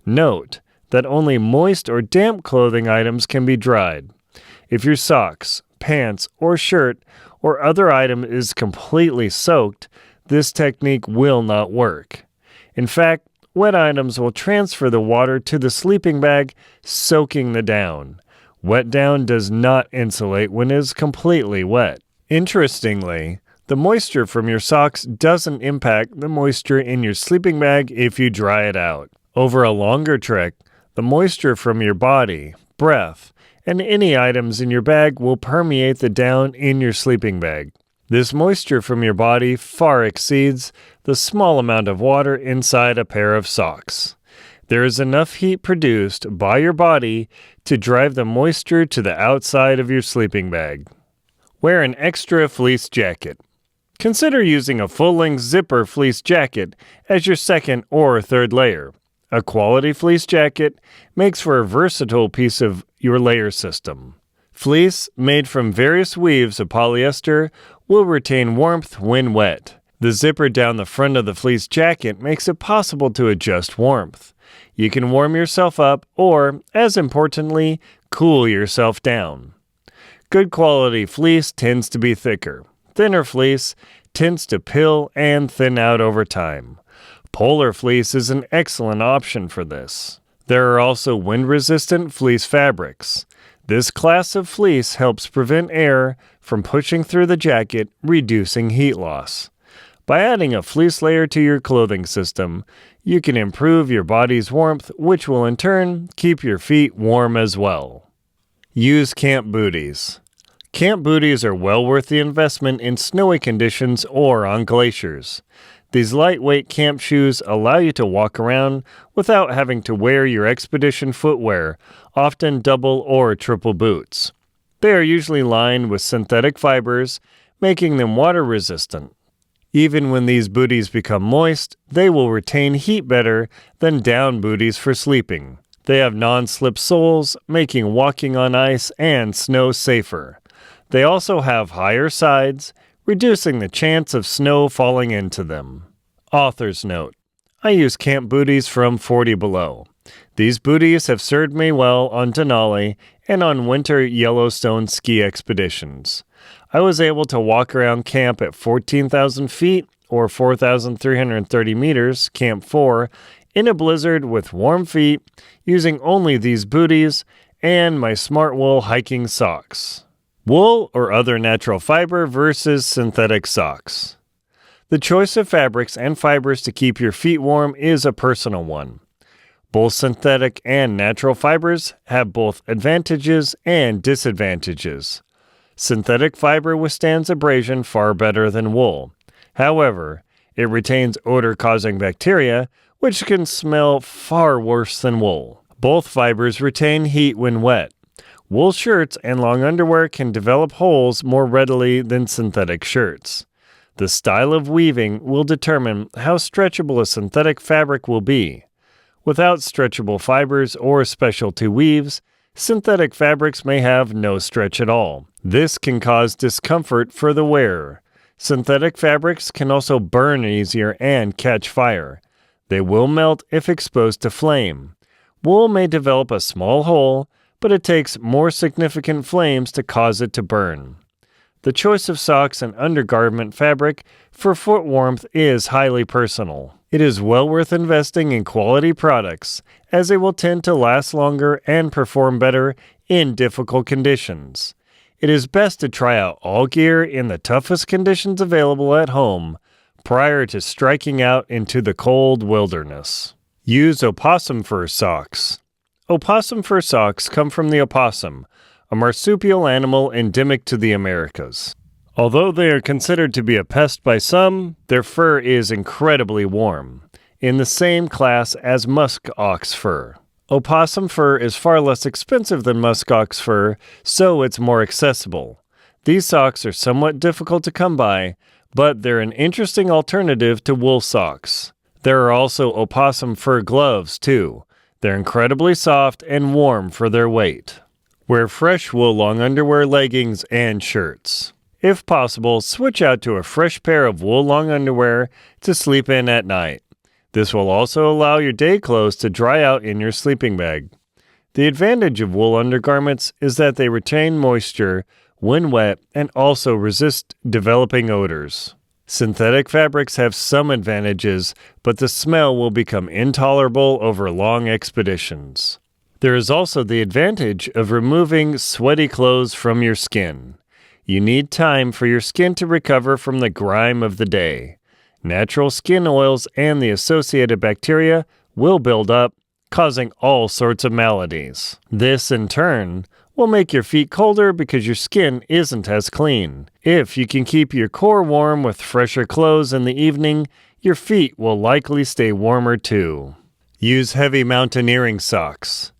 Note that only moist or damp clothing items can be dried. If your socks, pants, or shirt or other item is completely soaked, this technique will not work. In fact, wet items will transfer the water to the sleeping bag, soaking the down. Wet down does not insulate when it is completely wet. Interestingly, the moisture from your socks doesn't impact the moisture in your sleeping bag if you dry it out. Over a longer trek, the moisture from your body, breath, and any items in your bag will permeate the down in your sleeping bag. This moisture from your body far exceeds the small amount of water inside a pair of socks. There is enough heat produced by your body to drive the moisture to the outside of your sleeping bag. Wear an extra fleece jacket. Consider using a full-length zipper fleece jacket as your second or third layer. A quality fleece jacket makes for a versatile piece of your layer system. Fleece, made from various weaves of polyester, will retain warmth when wet. The zipper down the front of the fleece jacket makes it possible to adjust warmth. You can warm yourself up or, as importantly, cool yourself down. Good quality fleece tends to be thicker. Thinner fleece tends to pill and thin out over time. Polar fleece is an excellent option for this. There are also wind-resistant fleece fabrics. This class of fleece helps prevent air from pushing through the jacket, reducing heat loss. By adding a fleece layer to your clothing system, you can improve your body's warmth, which will in turn keep your feet warm as well. Use camp booties. Camp booties are well worth the investment in snowy conditions or on glaciers. These lightweight camp shoes allow you to walk around without having to wear your expedition footwear, often double or triple boots. They are usually lined with synthetic fibers, making them water resistant. Even when these booties become moist, they will retain heat better than down booties for sleeping. They have non-slip soles, making walking on ice and snow safer. They also have higher sides, reducing the chance of snow falling into them. Author's note: I use camp booties from 40 Below. These booties have served me well on Denali and on winter Yellowstone ski expeditions. I was able to walk around camp at 14,000 feet or 4,330 meters, Camp 4, in a blizzard with warm feet, using only these booties and my Smart Wool hiking socks. Wool or other natural fiber versus synthetic socks. The choice of fabrics and fibers to keep your feet warm is a personal one. Both synthetic and natural fibers have both advantages and disadvantages. Synthetic fiber withstands abrasion far better than wool. However, it retains odor-causing bacteria, which can smell far worse than wool. Both fibers retain heat when wet. Wool shirts and long underwear can develop holes more readily than synthetic shirts. The style of weaving will determine how stretchable a synthetic fabric will be. Without stretchable fibers or specialty weaves, synthetic fabrics may have no stretch at all. This can cause discomfort for the wearer. Synthetic fabrics can also burn easier and catch fire. They will melt if exposed to flame. Wool may develop a small hole, but it takes more significant flames to cause it to burn. The choice of socks and undergarment fabric for foot warmth is highly personal. It is well worth investing in quality products, as they will tend to last longer and perform better in difficult conditions. It is best to try out all gear in the toughest conditions available at home prior to striking out into the cold wilderness. Use opossum fur socks. Opossum fur socks come from the opossum, a marsupial animal endemic to the Americas. Although they are considered to be a pest by some, their fur is incredibly warm, in the same class as musk ox fur. Opossum fur is far less expensive than musk ox fur, so it's more accessible. These socks are somewhat difficult to come by, but they're an interesting alternative to wool socks. There are also opossum fur gloves, too. They're incredibly soft and warm for their weight. Wear fresh wool long underwear, leggings, and shirts. If possible, switch out to a fresh pair of wool long underwear to sleep in at night. This will also allow your day clothes to dry out in your sleeping bag. The advantage of wool undergarments is that they retain moisture when wet and also resist developing odors. Synthetic fabrics have some advantages, but the smell will become intolerable over long expeditions. There is also the advantage of removing sweaty clothes from your skin. You need time for your skin to recover from the grime of the day. Natural skin oils and the associated bacteria will build up, causing all sorts of maladies. This, in turn, will make your feet colder because your skin isn't as clean. If you can keep your core warm with fresher clothes in the evening, your feet will likely stay warmer too. Use heavy mountaineering socks.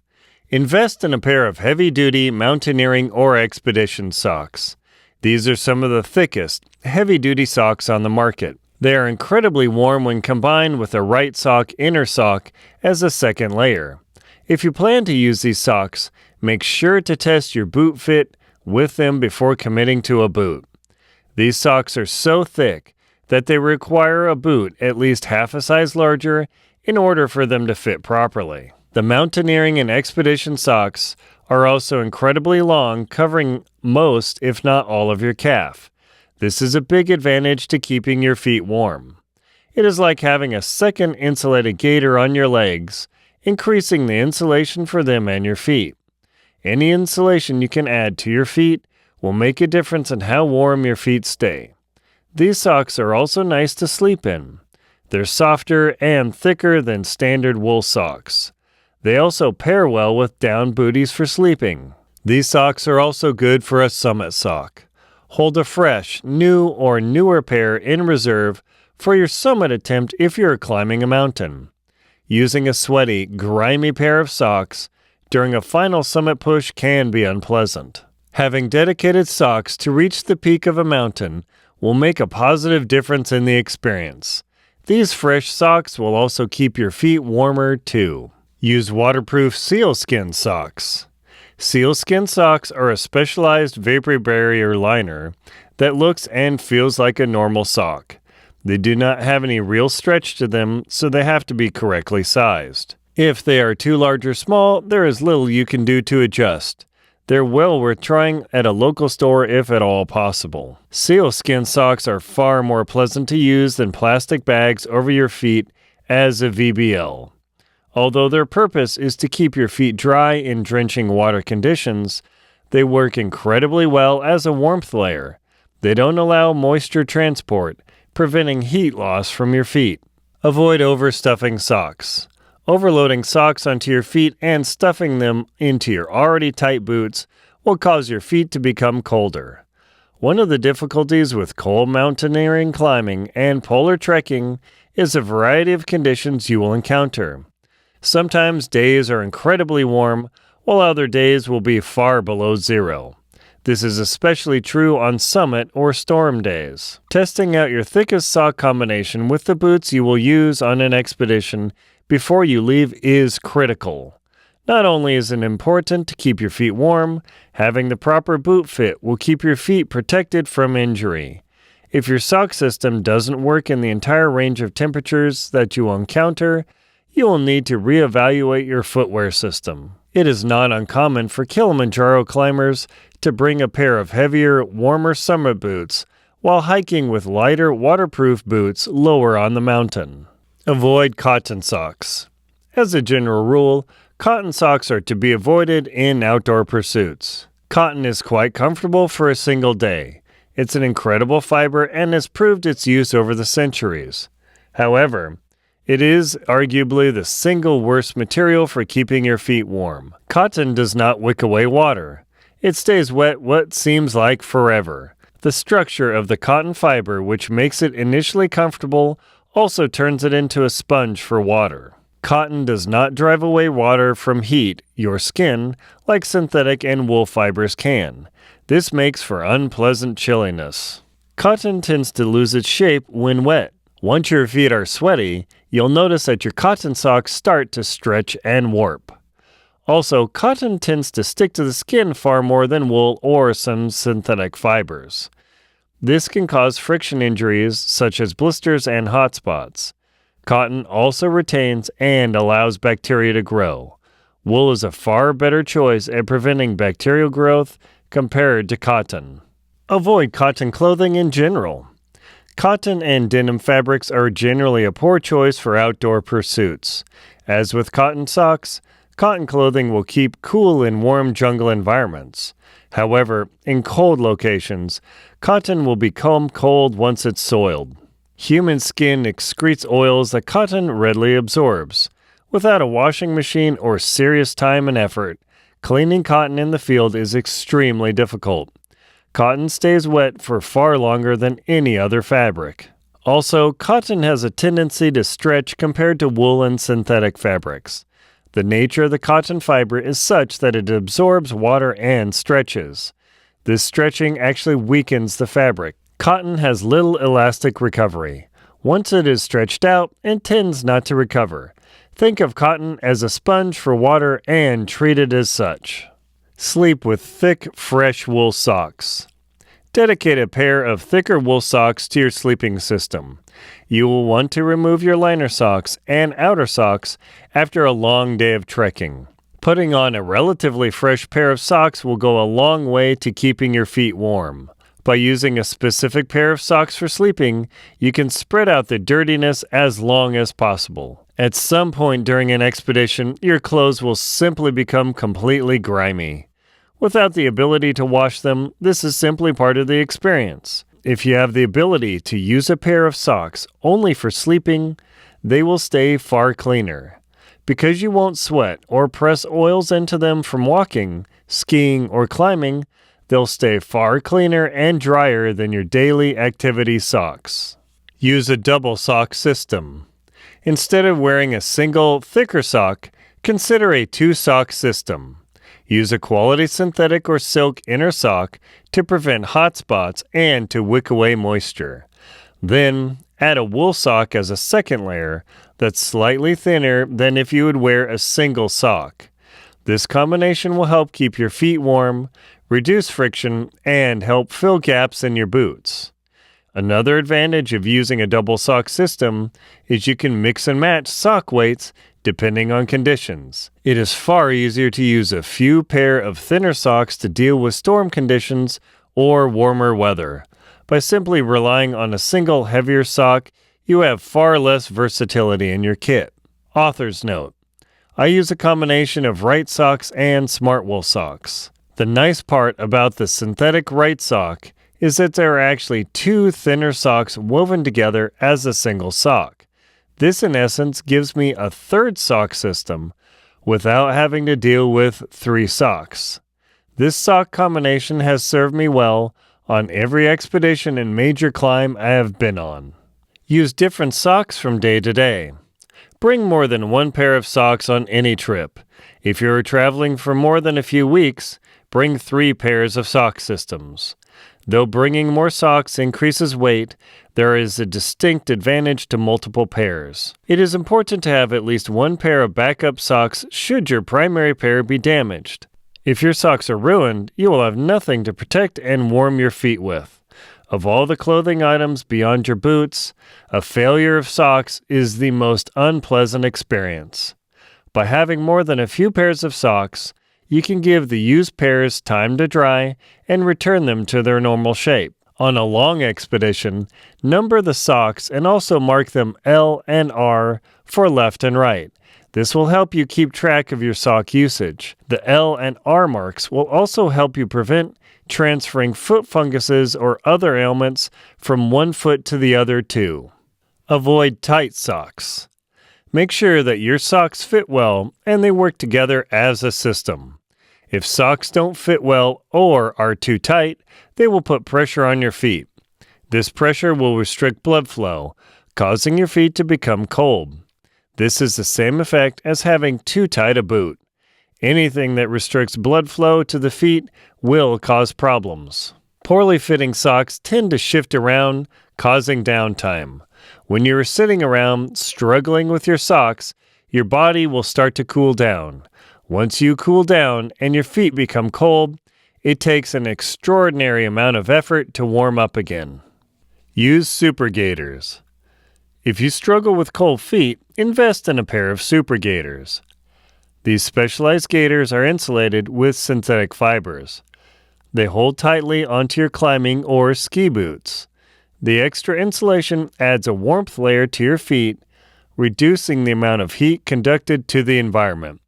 Invest in a pair of heavy-duty mountaineering or expedition socks. These are some of the thickest, heavy-duty socks on the market. They are incredibly warm when combined with a right sock inner sock as a second layer. If you plan to use these socks, make sure to test your boot fit with them before committing to a boot. These socks are so thick that they require a boot at least half a size larger in order for them to fit properly. The mountaineering and expedition socks are also incredibly long, covering most, if not all, of your calf. This is a big advantage to keeping your feet warm. It is like having a second insulated gaiter on your legs, increasing the insulation for them and your feet. Any insulation you can add to your feet will make a difference in how warm your feet stay. These socks are also nice to sleep in. They're softer and thicker than standard wool socks. They also pair well with down booties for sleeping. These socks are also good for a summit sock. Hold a fresh, new, or newer pair in reserve for your summit attempt if you're climbing a mountain. Using a sweaty, grimy pair of socks during a final summit push can be unpleasant. Having dedicated socks to reach the peak of a mountain will make a positive difference in the experience. These fresh socks will also keep your feet warmer too. Use waterproof sealskin socks. Sealskin socks are a specialized vapor barrier liner that looks and feels like a normal sock. They do not have any real stretch to them, so they have to be correctly sized. If they are too large or small, there is little you can do to adjust. They're well worth trying at a local store if at all possible. Sealskin socks are far more pleasant to use than plastic bags over your feet as a VBL. Although their purpose is to keep your feet dry in drenching water conditions, they work incredibly well as a warmth layer. They don't allow moisture transport, preventing heat loss from your feet. Avoid overstuffing socks. Overloading socks onto your feet and stuffing them into your already tight boots will cause your feet to become colder. One of the difficulties with cold mountaineering climbing and polar trekking is a variety of conditions you will encounter. Sometimes days are incredibly warm, while other days will be far below zero. This is especially true on summit or storm days. Testing out your thickest sock combination with the boots you will use on an expedition before you leave is critical. Not only is it important to keep your feet warm, having the proper boot fit will keep your feet protected from injury. If your sock system doesn't work in the entire range of temperatures that you will encounter, you will need to reevaluate your footwear system. It is not uncommon for Kilimanjaro climbers to bring a pair of heavier, warmer summer boots while hiking with lighter, waterproof boots lower on the mountain. Avoid cotton socks. As a general rule, cotton socks are to be avoided in outdoor pursuits. Cotton is quite comfortable for a single day. It's an incredible fiber and has proved its use over the centuries. However, it is arguably the single worst material for keeping your feet warm. Cotton does not wick away water. It stays wet what seems like forever. The structure of the cotton fiber, which makes it initially comfortable, also turns it into a sponge for water. Cotton does not drive away water from heat, your skin, like synthetic and wool fibers can. This makes for unpleasant chilliness. Cotton tends to lose its shape when wet. Once your feet are sweaty, you'll notice that your cotton socks start to stretch and warp. Also, cotton tends to stick to the skin far more than wool or some synthetic fibers. This can cause friction injuries such as blisters and hot spots. Cotton also retains and allows bacteria to grow. Wool is a far better choice at preventing bacterial growth compared to cotton. Avoid cotton clothing in general. Cotton and denim fabrics are generally a poor choice for outdoor pursuits. As with cotton socks, cotton clothing will keep cool in warm jungle environments. However, in cold locations, cotton will become cold once it's soiled. Human skin excretes oils that cotton readily absorbs. Without a washing machine or serious time and effort, cleaning cotton in the field is extremely difficult. Cotton stays wet for far longer than any other fabric. Also, cotton has a tendency to stretch compared to wool and synthetic fabrics. The nature of the cotton fiber is such that it absorbs water and stretches. This stretching actually weakens the fabric. Cotton has little elastic recovery. Once it is stretched out, it tends not to recover. Think of cotton as a sponge for water and treat it as such. Sleep with thick, fresh wool socks. Dedicate a pair of thicker wool socks to your sleeping system. You will want to remove your liner socks and outer socks after a long day of trekking. Putting on a relatively fresh pair of socks will go a long way to keeping your feet warm. By using a specific pair of socks for sleeping, you can spread out the dirtiness as long as possible. At some point during an expedition, your clothes will simply become completely grimy. Without the ability to wash them, this is simply part of the experience. If you have the ability to use a pair of socks only for sleeping, they will stay far cleaner. Because you won't sweat or press oils into them from walking, skiing, or climbing, they'll stay far cleaner and drier than your daily activity socks. Use a double sock system. Instead of wearing a single, thicker sock, consider a two-sock system. Use a quality synthetic or silk inner sock to prevent hot spots and to wick away moisture. Then, add a wool sock as a second layer that's slightly thinner than if you would wear a single sock. This combination will help keep your feet warm, reduce friction, and help fill gaps in your boots. Another advantage of using a double sock system is you can mix and match sock weights depending on conditions. It is far easier to use a few pair of thinner socks to deal with storm conditions or warmer weather. By simply relying on a single heavier sock, you have far less versatility in your kit. Author's note: I use a combination of Right socks and Smart Wool socks. The nice part about the synthetic Right sock is that there are actually two thinner socks woven together as a single sock. This, in essence, gives me a third sock system without having to deal with three socks. This sock combination has served me well on every expedition and major climb I have been on. Use different socks from day to day. Bring more than one pair of socks on any trip. If you're traveling for more than a few weeks, bring 3 pairs of sock systems. Though bringing more socks increases weight, there is a distinct advantage to multiple pairs. It is important to have at least one pair of backup socks should your primary pair be damaged. If your socks are ruined, you will have nothing to protect and warm your feet with. Of all the clothing items beyond your boots, a failure of socks is the most unpleasant experience. By having more than a few pairs of socks, you can give the used pairs time to dry and return them to their normal shape. On a long expedition, number the socks and also mark them L and R for left and right. This will help you keep track of your sock usage. The L and R marks will also help you prevent transferring foot funguses or other ailments from one foot to the other too. Avoid tight socks. Make sure that your socks fit well and they work together as a system. If socks don't fit well or are too tight, they will put pressure on your feet. This pressure will restrict blood flow, causing your feet to become cold. This is the same effect as having too tight a boot. Anything that restricts blood flow to the feet will cause problems. Poorly fitting socks tend to shift around, causing downtime. When you're sitting around struggling with your socks, your body will start to cool down. Once you cool down and your feet become cold, it takes an extraordinary amount of effort to warm up again. Use super gaiters. If you struggle with cold feet, invest in a pair of super gaiters. These specialized gaiters are insulated with synthetic fibers. They hold tightly onto your climbing or ski boots. The extra insulation adds a warmth layer to your feet, reducing the amount of heat conducted to the environment.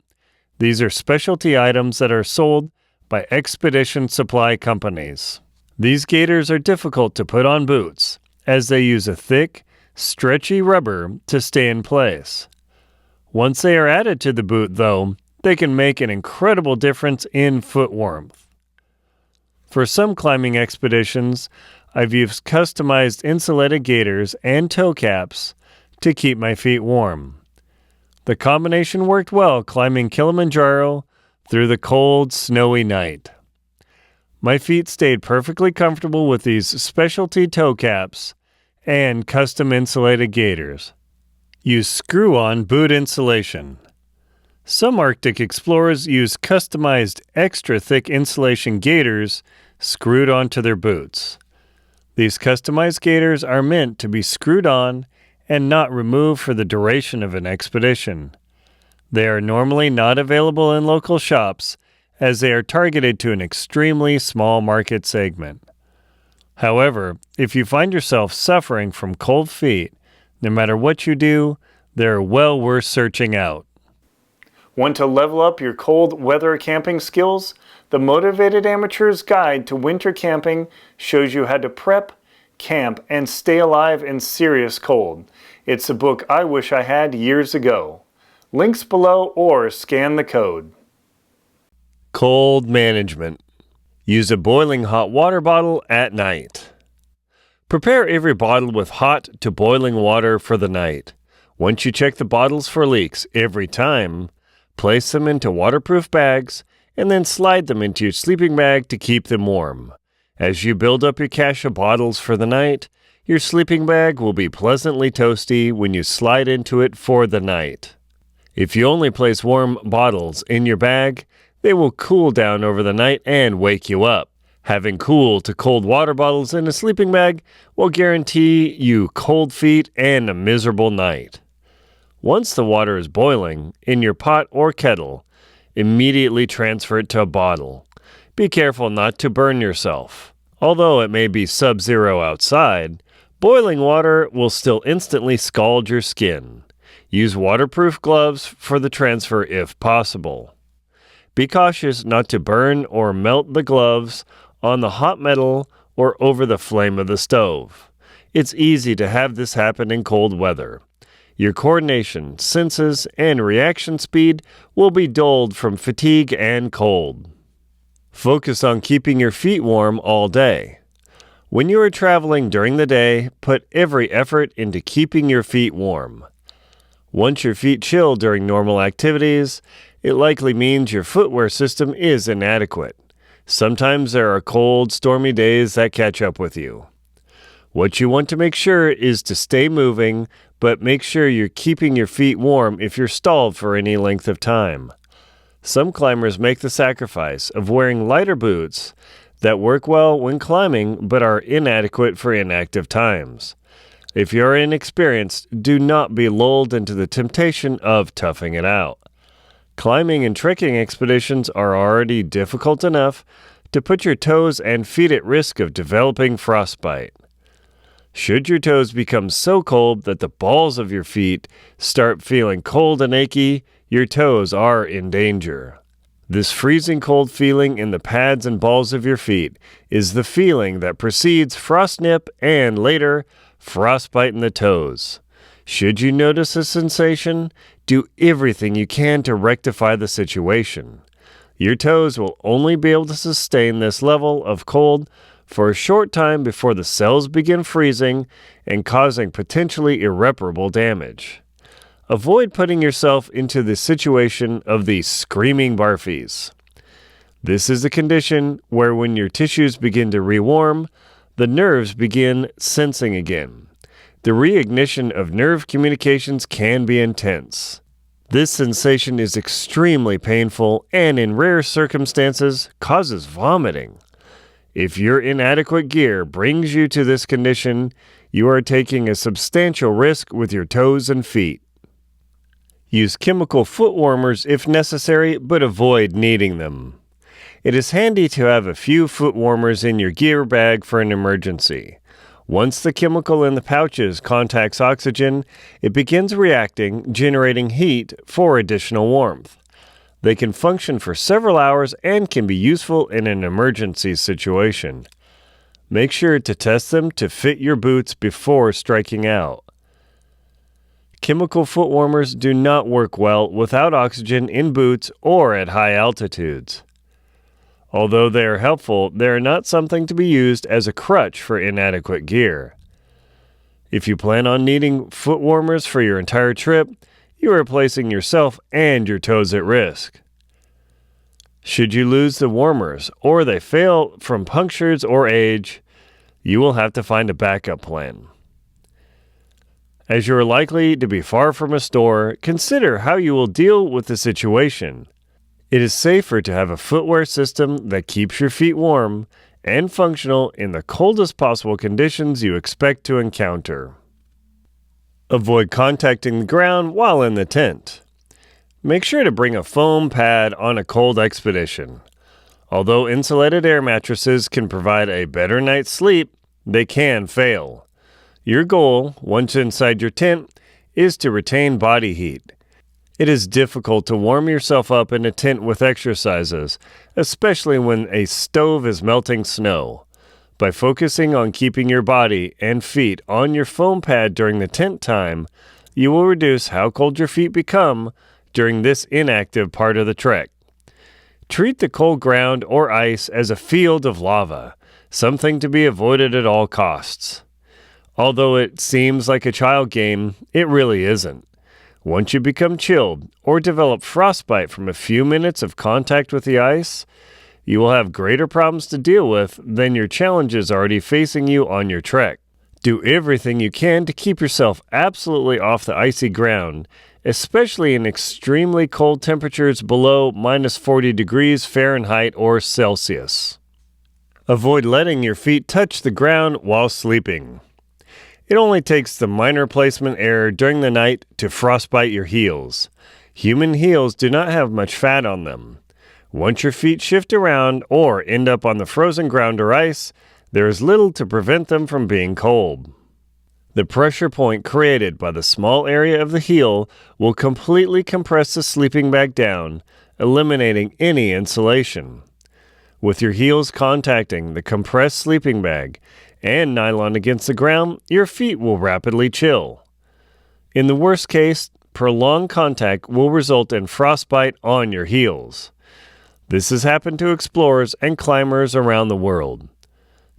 These are specialty items that are sold by expedition supply companies. These gaiters are difficult to put on boots, as they use a thick, stretchy rubber to stay in place. Once they are added to the boot, though, they can make an incredible difference in foot warmth. For some climbing expeditions, I've used customized insulated gaiters and toe caps to keep my feet warm. The combination worked well climbing Kilimanjaro through the cold, snowy night. My feet stayed perfectly comfortable with these specialty toe caps and custom insulated gaiters. Use screw-on boot insulation. Some Arctic explorers use customized extra thick insulation gaiters screwed onto their boots. These customized gaiters are meant to be screwed on and not removed for the duration of an expedition. They are normally not available in local shops as they are targeted to an extremely small market segment. However, if you find yourself suffering from cold feet, no matter what you do, they're well worth searching out. Want to level up your cold weather camping skills? The Motivated Amateur's Guide to Winter Camping shows you how to prep, camp, and stay alive in serious cold. It's a book I wish I had years ago. Links below or scan the code. Cold management. Use a boiling hot water bottle at night. Prepare every bottle with hot to boiling water for the night. Once you check the bottles for leaks every time, place them into waterproof bags and then slide them into your sleeping bag to keep them warm. As you build up your cache of bottles for the night, your sleeping bag will be pleasantly toasty when you slide into it for the night. If you only place warm bottles in your bag, they will cool down over the night and wake you up. Having cool to cold water bottles in a sleeping bag will guarantee you cold feet and a miserable night. Once the water is boiling in your pot or kettle, immediately transfer it to a bottle. Be careful not to burn yourself. Although it may be sub-zero outside, boiling water will still instantly scald your skin. Use waterproof gloves for the transfer if possible. Be cautious not to burn or melt the gloves on the hot metal or over the flame of the stove. It's easy to have this happen in cold weather. Your coordination, senses, and reaction speed will be dulled from fatigue and cold. Focus on keeping your feet warm all day. When you are traveling during the day, put every effort into keeping your feet warm. Once your feet chill during normal activities, it likely means your footwear system is inadequate. Sometimes there are cold, stormy days that catch up with you. What you want to make sure is to stay moving, but make sure you're keeping your feet warm if you're stalled for any length of time. Some climbers make the sacrifice of wearing lighter boots that work well when climbing but are inadequate for inactive times. If you're inexperienced, do not be lulled into the temptation of toughing it out. Climbing and trekking expeditions are already difficult enough to put your toes and feet at risk of developing frostbite. Should your toes become so cold that the balls of your feet start feeling cold and achy, your toes are in danger. This freezing cold feeling in the pads and balls of your feet is the feeling that precedes frostnip and later frostbite in the toes. Should you notice a sensation, do everything you can to rectify the situation. Your toes will only be able to sustain this level of cold for a short time before the cells begin freezing and causing potentially irreparable damage. Avoid putting yourself into the situation of the screaming barfies. This is the condition where when your tissues begin to rewarm, the nerves begin sensing again. The reignition of nerve communications can be intense. This sensation is extremely painful and in rare circumstances causes vomiting. If your inadequate gear brings you to this condition, you are taking a substantial risk with your toes and feet. Use chemical foot warmers if necessary, but avoid needing them. It is handy to have a few foot warmers in your gear bag for an emergency. Once the chemical in the pouches contacts oxygen, it begins reacting, generating heat for additional warmth. They can function for several hours and can be useful in an emergency situation. Make sure to test them to fit your boots before striking out. Chemical foot warmers do not work well without oxygen in boots or at high altitudes. Although they are helpful, they are not something to be used as a crutch for inadequate gear. If you plan on needing foot warmers for your entire trip, you are placing yourself and your toes at risk. Should you lose the warmers or they fail from punctures or age, you will have to find a backup plan. As you are likely to be far from a store, consider how you will deal with the situation. It is safer to have a footwear system that keeps your feet warm and functional in the coldest possible conditions you expect to encounter. Avoid contacting the ground while in the tent. Make sure to bring a foam pad on a cold expedition. Although insulated air mattresses can provide a better night's sleep, they can fail. Your goal, once inside your tent, is to retain body heat. It is difficult to warm yourself up in a tent with exercises, especially when a stove is melting snow. By focusing on keeping your body and feet on your foam pad during the tent time, you will reduce how cold your feet become during this inactive part of the trek. Treat the cold ground or ice as a field of lava, something to be avoided at all costs. Although it seems like a child game, it really isn't. Once you become chilled or develop frostbite from a few minutes of contact with the ice, you will have greater problems to deal with than your challenges already facing you on your trek. Do everything you can to keep yourself absolutely off the icy ground, especially in extremely cold temperatures below -40 degrees Fahrenheit or Celsius. Avoid letting your feet touch the ground while sleeping. It only takes the minor placement error during the night to frostbite your heels. Human heels do not have much fat on them. Once your feet shift around or end up on the frozen ground or ice, there is little to prevent them from being cold. The pressure point created by the small area of the heel will completely compress the sleeping bag down, eliminating any insulation. With your heels contacting the compressed sleeping bag and nylon against the ground, your feet will rapidly chill. In the worst case, prolonged contact will result in frostbite on your heels. This has happened to explorers and climbers around the world.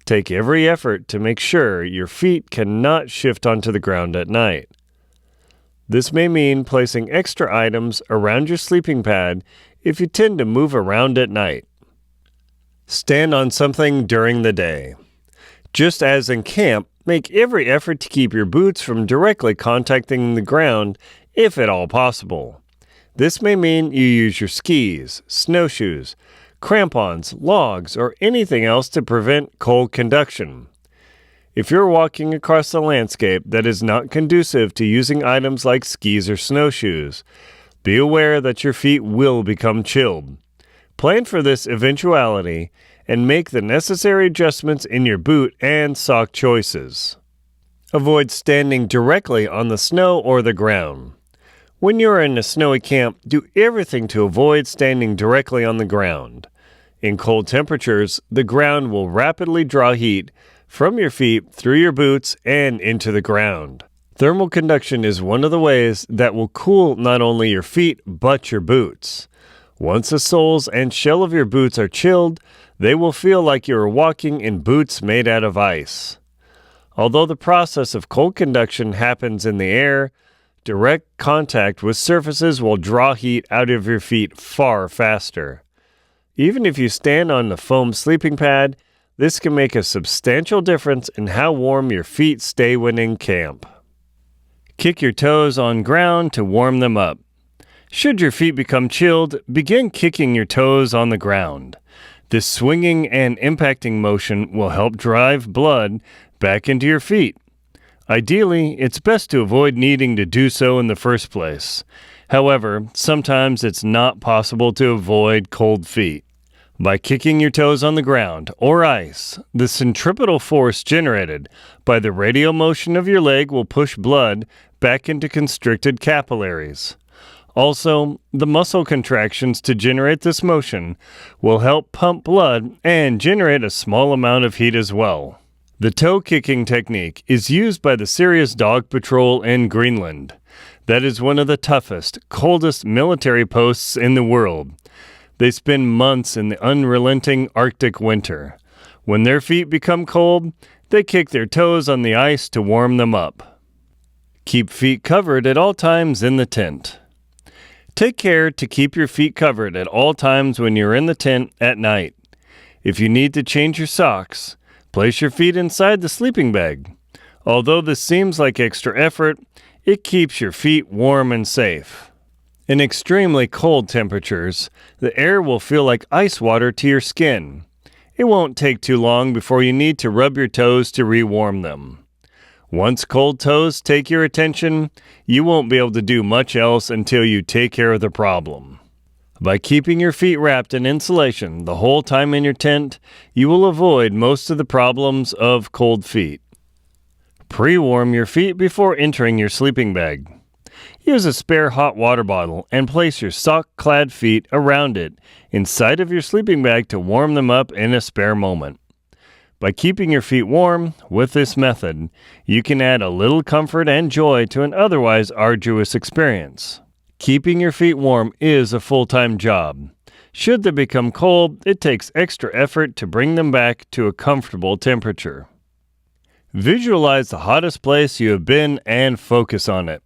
Take every effort to make sure your feet cannot shift onto the ground at night. This may mean placing extra items around your sleeping pad if you tend to move around at night. Stand on something during the day. Just as in camp, make every effort to keep your boots from directly contacting the ground if at all possible. This may mean you use your skis, snowshoes, crampons, logs, or anything else to prevent cold conduction. If you're walking across a landscape that is not conducive to using items like skis or snowshoes, be aware that your feet will become chilled. Plan for this eventuality and make the necessary adjustments in your boot and sock choices. Avoid standing directly on the snow or the ground. When you are in a snowy camp, do everything to avoid standing directly on the ground. In cold temperatures, the ground will rapidly draw heat from your feet through your boots and into the ground. Thermal conduction is one of the ways that will cool not only your feet but your boots. Once the soles and shell of your boots are chilled, they will feel like you are walking in boots made out of ice. Although the process of cold conduction happens in the air, direct contact with surfaces will draw heat out of your feet far faster. Even if you stand on the foam sleeping pad, this can make a substantial difference in how warm your feet stay when in camp. Kick your toes on ground to warm them up. Should your feet become chilled, begin kicking your toes on the ground. This swinging and impacting motion will help drive blood back into your feet. Ideally, it's best to avoid needing to do so in the first place. However, sometimes it's not possible to avoid cold feet. By kicking your toes on the ground or ice, the centripetal force generated by the radial motion of your leg will push blood back into constricted capillaries. Also, the muscle contractions to generate this motion will help pump blood and generate a small amount of heat as well. The toe kicking technique is used by the Serious Dog Patrol in Greenland. That is one of the toughest, coldest military posts in the world. They spend months in the unrelenting Arctic winter. When their feet become cold, they kick their toes on the ice to warm them up. Keep feet covered at all times in the tent. Take care to keep your feet covered at all times when you're in the tent at night. If you need to change your socks, place your feet inside the sleeping bag. Although this seems like extra effort, it keeps your feet warm and safe. In extremely cold temperatures, the air will feel like ice water to your skin. It won't take too long before you need to rub your toes to rewarm them. Once cold toes take your attention, you won't be able to do much else until you take care of the problem. By keeping your feet wrapped in insulation the whole time in your tent, you will avoid most of the problems of cold feet. Pre-warm your feet before entering your sleeping bag. Use a spare hot water bottle and place your sock-clad feet around it inside of your sleeping bag to warm them up in a spare moment. By keeping your feet warm with this method, you can add a little comfort and joy to an otherwise arduous experience. Keeping your feet warm is a full-time job. Should they become cold, it takes extra effort to bring them back to a comfortable temperature. Visualize the hottest place you have been and focus on it.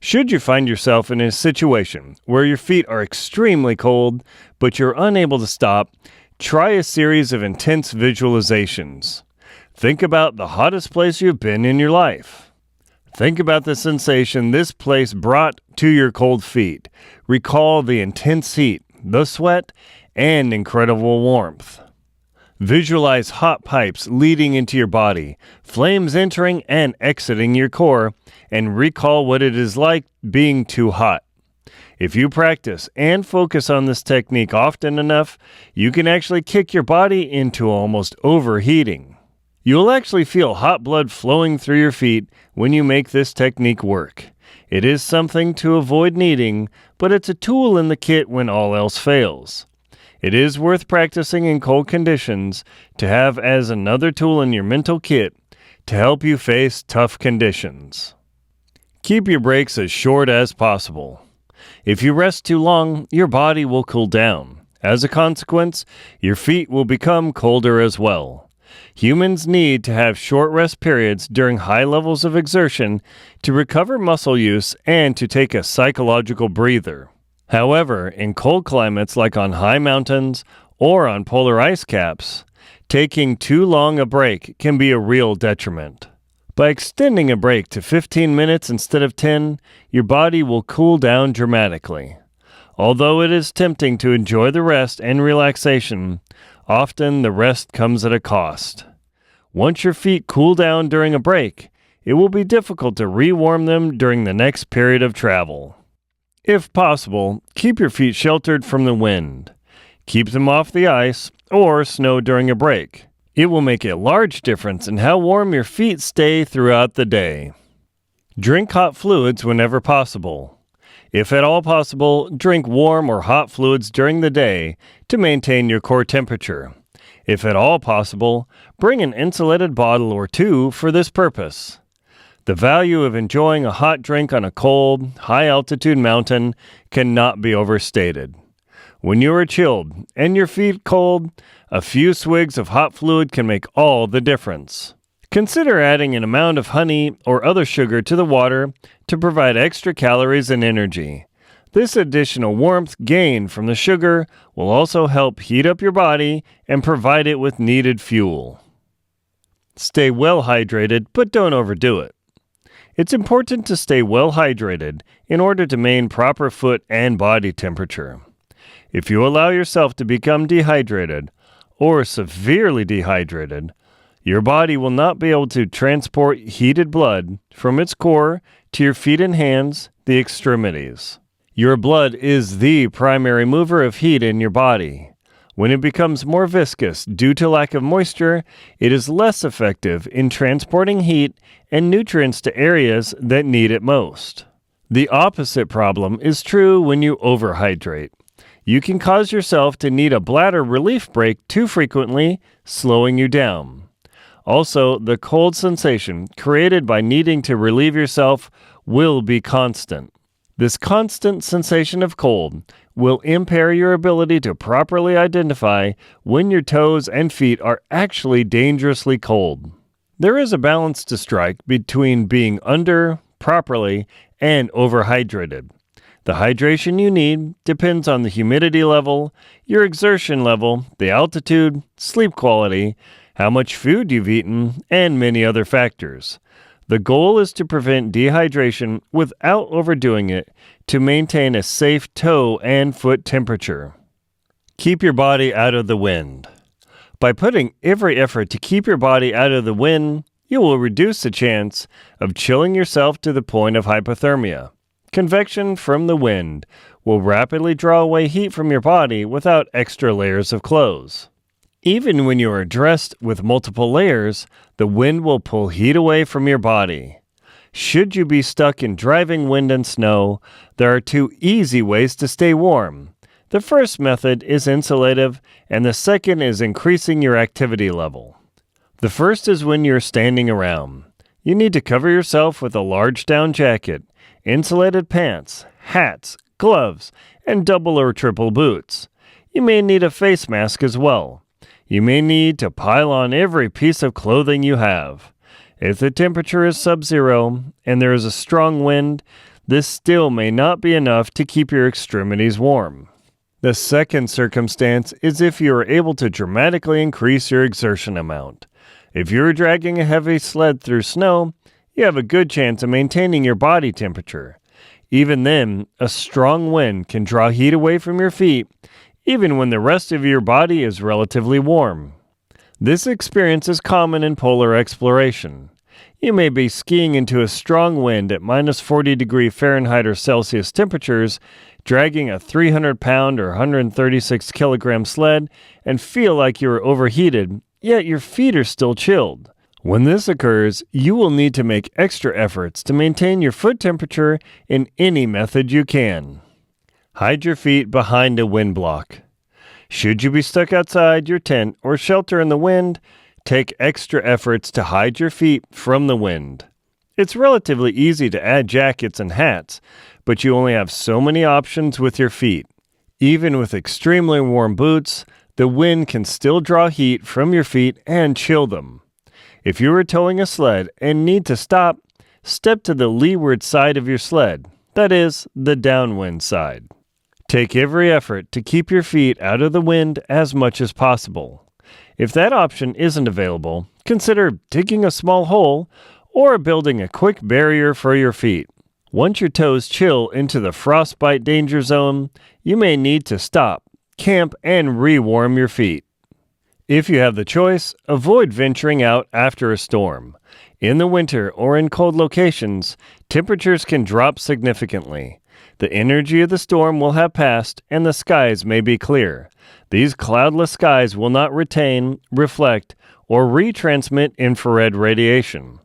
Should you find yourself in a situation where your feet are extremely cold, but you're unable to stop, try a series of intense visualizations. Think about the hottest place you've been in your life. Think about the sensation this place brought to your cold feet. Recall the intense heat, the sweat, and incredible warmth. Visualize hot pipes leading into your body, flames entering and exiting your core, and recall what it is like being too hot. If you practice and focus on this technique often enough, you can actually kick your body into almost overheating. You'll actually feel hot blood flowing through your feet when you make this technique work. It is something to avoid needing, but it's a tool in the kit when all else fails. It is worth practicing in cold conditions to have as another tool in your mental kit to help you face tough conditions. Keep your breaks as short as possible. If you rest too long, your body will cool down. As a consequence, your feet will become colder as well. Humans need to have short rest periods during high levels of exertion to recover muscle use and to take a psychological breather. However, in cold climates like on high mountains or on polar ice caps, taking too long a break can be a real detriment. By extending a break to 15 minutes instead of 10, your body will cool down dramatically. Although it is tempting to enjoy the rest and relaxation, often the rest comes at a cost. Once your feet cool down during a break, it will be difficult to rewarm them during the next period of travel. If possible, keep your feet sheltered from the wind. Keep them off the ice or snow during a break. It will make a large difference in how warm your feet stay throughout the day. Drink hot fluids whenever possible. If at all possible, drink warm or hot fluids during the day to maintain your core temperature. If at all possible, bring an insulated bottle or two for this purpose. The value of enjoying a hot drink on a cold, high-altitude mountain cannot be overstated. When you are chilled and your feet cold, a few swigs of hot fluid can make all the difference. Consider adding an amount of honey or other sugar to the water to provide extra calories and energy. This additional warmth gained from the sugar will also help heat up your body and provide it with needed fuel. Stay well hydrated, but don't overdo it. It's important to stay well hydrated in order to maintain proper foot and body temperature. If you allow yourself to become dehydrated or severely dehydrated, your body will not be able to transport heated blood from its core to your feet and hands, the extremities. Your blood is the primary mover of heat in your body. When it becomes more viscous due to lack of moisture, it is less effective in transporting heat and nutrients to areas that need it most. The opposite problem is true when you overhydrate. You can cause yourself to need a bladder relief break too frequently, slowing you down. Also, the cold sensation created by needing to relieve yourself will be constant. This constant sensation of cold will impair your ability to properly identify when your toes and feet are actually dangerously cold. There is a balance to strike between being under, properly, and overhydrated. The hydration you need depends on the humidity level, your exertion level, the altitude, sleep quality, how much food you've eaten, and many other factors. The goal is to prevent dehydration without overdoing it to maintain a safe toe and foot temperature. Keep your body out of the wind. By putting every effort to keep your body out of the wind, you will reduce the chance of chilling yourself to the point of hypothermia. Convection from the wind will rapidly draw away heat from your body without extra layers of clothes. Even when you are dressed with multiple layers, the wind will pull heat away from your body. Should you be stuck in driving wind and snow, there are two easy ways to stay warm. The first method is insulative, and the second is increasing your activity level. The first is when you're standing around. You need to cover yourself with a large down jacket, insulated pants, hats, gloves, and double or triple boots. You may need a face mask as well. You may need to pile on every piece of clothing you have. If the temperature is sub-zero and there is a strong wind, this still may not be enough to keep your extremities warm. The second circumstance is if you are able to dramatically increase your exertion amount. If you're dragging a heavy sled through snow, you have a good chance of maintaining your body temperature. Even then, a strong wind can draw heat away from your feet, even when the rest of your body is relatively warm. This experience is common in polar exploration. You may be skiing into a strong wind at minus 40 degree Fahrenheit or Celsius temperatures, dragging a 300-pound or 136-kilogram sled, and feel like you are overheated, yet your feet are still chilled. When this occurs, you will need to make extra efforts to maintain your foot temperature in any method you can. Hide your feet behind a wind block. Should you be stuck outside your tent or shelter in the wind, take extra efforts to hide your feet from the wind. It's relatively easy to add jackets and hats, but you only have so many options with your feet. Even with extremely warm boots, the wind can still draw heat from your feet and chill them. If you are towing a sled and need to stop, step to the leeward side of your sled, that is, the downwind side. Take every effort to keep your feet out of the wind as much as possible. If that option isn't available, consider digging a small hole or building a quick barrier for your feet. Once your toes chill into the frostbite danger zone, you may need to stop, camp, and re-warm your feet. If you have the choice, avoid venturing out after a storm. In the winter or in cold locations, temperatures can drop significantly. The energy of the storm will have passed, and the skies may be clear. These cloudless skies will not retain, reflect, or retransmit infrared radiation.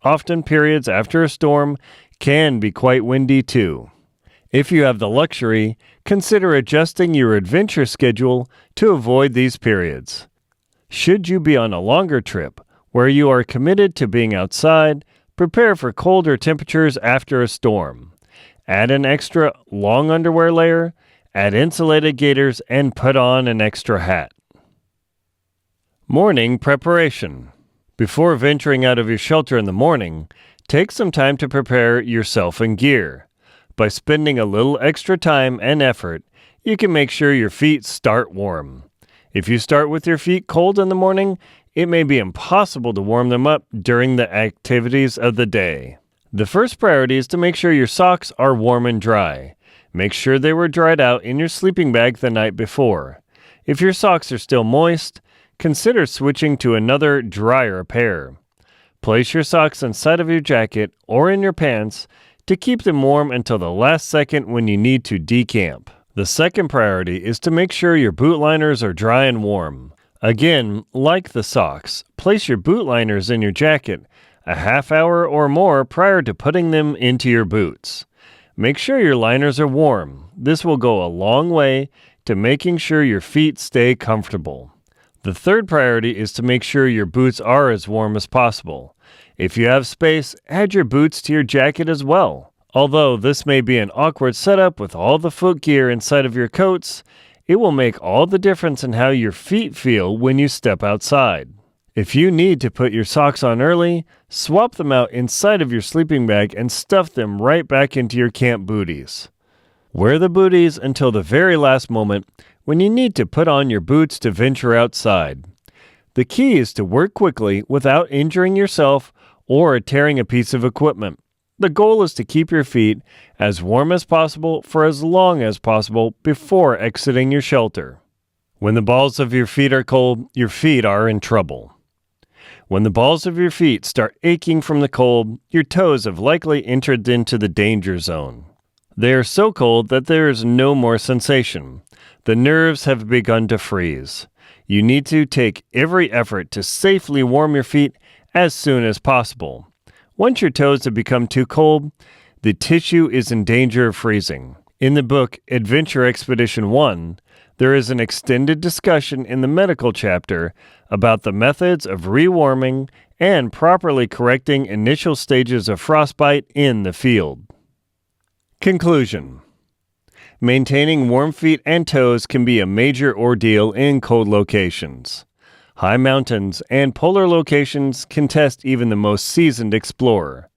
Often periods after a storm can be quite windy too. If you have the luxury, consider adjusting your adventure schedule to avoid these periods. Should you be on a longer trip, where you are committed to being outside, prepare for colder temperatures after a storm. Add an extra long underwear layer, add insulated gaiters, and put on an extra hat. Morning preparation. Before venturing out of your shelter in the morning, take some time to prepare yourself and gear. By spending a little extra time and effort, you can make sure your feet start warm. If you start with your feet cold in the morning, it may be impossible to warm them up during the activities of the day. The first priority is to make sure your socks are warm and dry. Make sure they were dried out in your sleeping bag the night before. If your socks are still moist, consider switching to another, drier pair. Place your socks inside of your jacket or in your pants to keep them warm until the last second when you need to decamp. The second priority is to make sure your boot liners are dry and warm. Again, like the socks, place your boot liners in your jacket a half hour or more prior to putting them into your boots. Make sure your liners are warm. This will go a long way to making sure your feet stay comfortable. The third priority is to make sure your boots are as warm as possible. If you have space, add your boots to your jacket as well. Although this may be an awkward setup with all the foot gear inside of your coats, it will make all the difference in how your feet feel when you step outside. If you need to put your socks on early, swap them out inside of your sleeping bag and stuff them right back into your camp booties. Wear the booties until the very last moment when you need to put on your boots to venture outside. The key is to work quickly without injuring yourself or tearing a piece of equipment. The goal is to keep your feet as warm as possible for as long as possible before exiting your shelter. When the balls of your feet are cold, your feet are in trouble. When the balls of your feet start aching from the cold, your toes have likely entered into the danger zone. They are so cold that there is no more sensation. The nerves have begun to freeze. You need to take every effort to safely warm your feet as soon as possible. Once your toes have become too cold, the tissue is in danger of freezing. In the book Adventure Expedition 1, there is an extended discussion in the medical chapter about the methods of rewarming and properly correcting initial stages of frostbite in the field. Conclusion. Maintaining warm feet and toes can be a major ordeal in cold locations. High mountains and polar locations can test even the most seasoned explorer.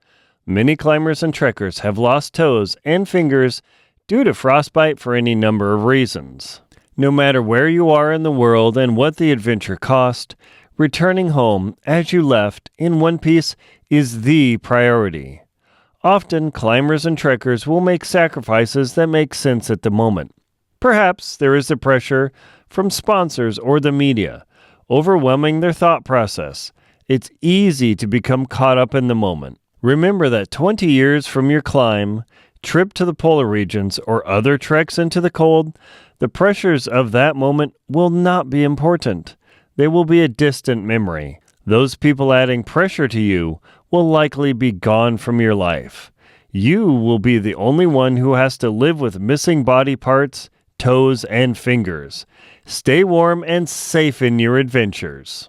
Many climbers and trekkers have lost toes and fingers due to frostbite for any number of reasons. No matter where you are in the world and what the adventure cost, returning home as you left in one piece is the priority. Often, climbers and trekkers will make sacrifices that make sense at the moment. Perhaps there is the pressure from sponsors or the media, overwhelming their thought process. It's easy to become caught up in the moment. Remember that 20 years from your climb, trip to the polar regions, or other treks into the cold, the pressures of that moment will not be important. They will be a distant memory. Those people adding pressure to you will likely be gone from your life. You will be the only one who has to live with missing body parts, toes, and fingers. Stay warm and safe in your adventures.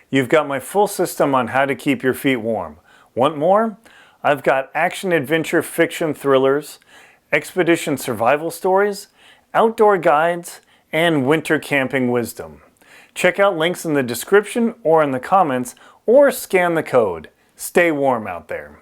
You've got my full system on how to keep your feet warm. Want more? I've got action-adventure fiction thrillers, expedition survival stories, outdoor guides, and winter camping wisdom. Check out links in the description or in the comments, or scan the code. Stay warm out there.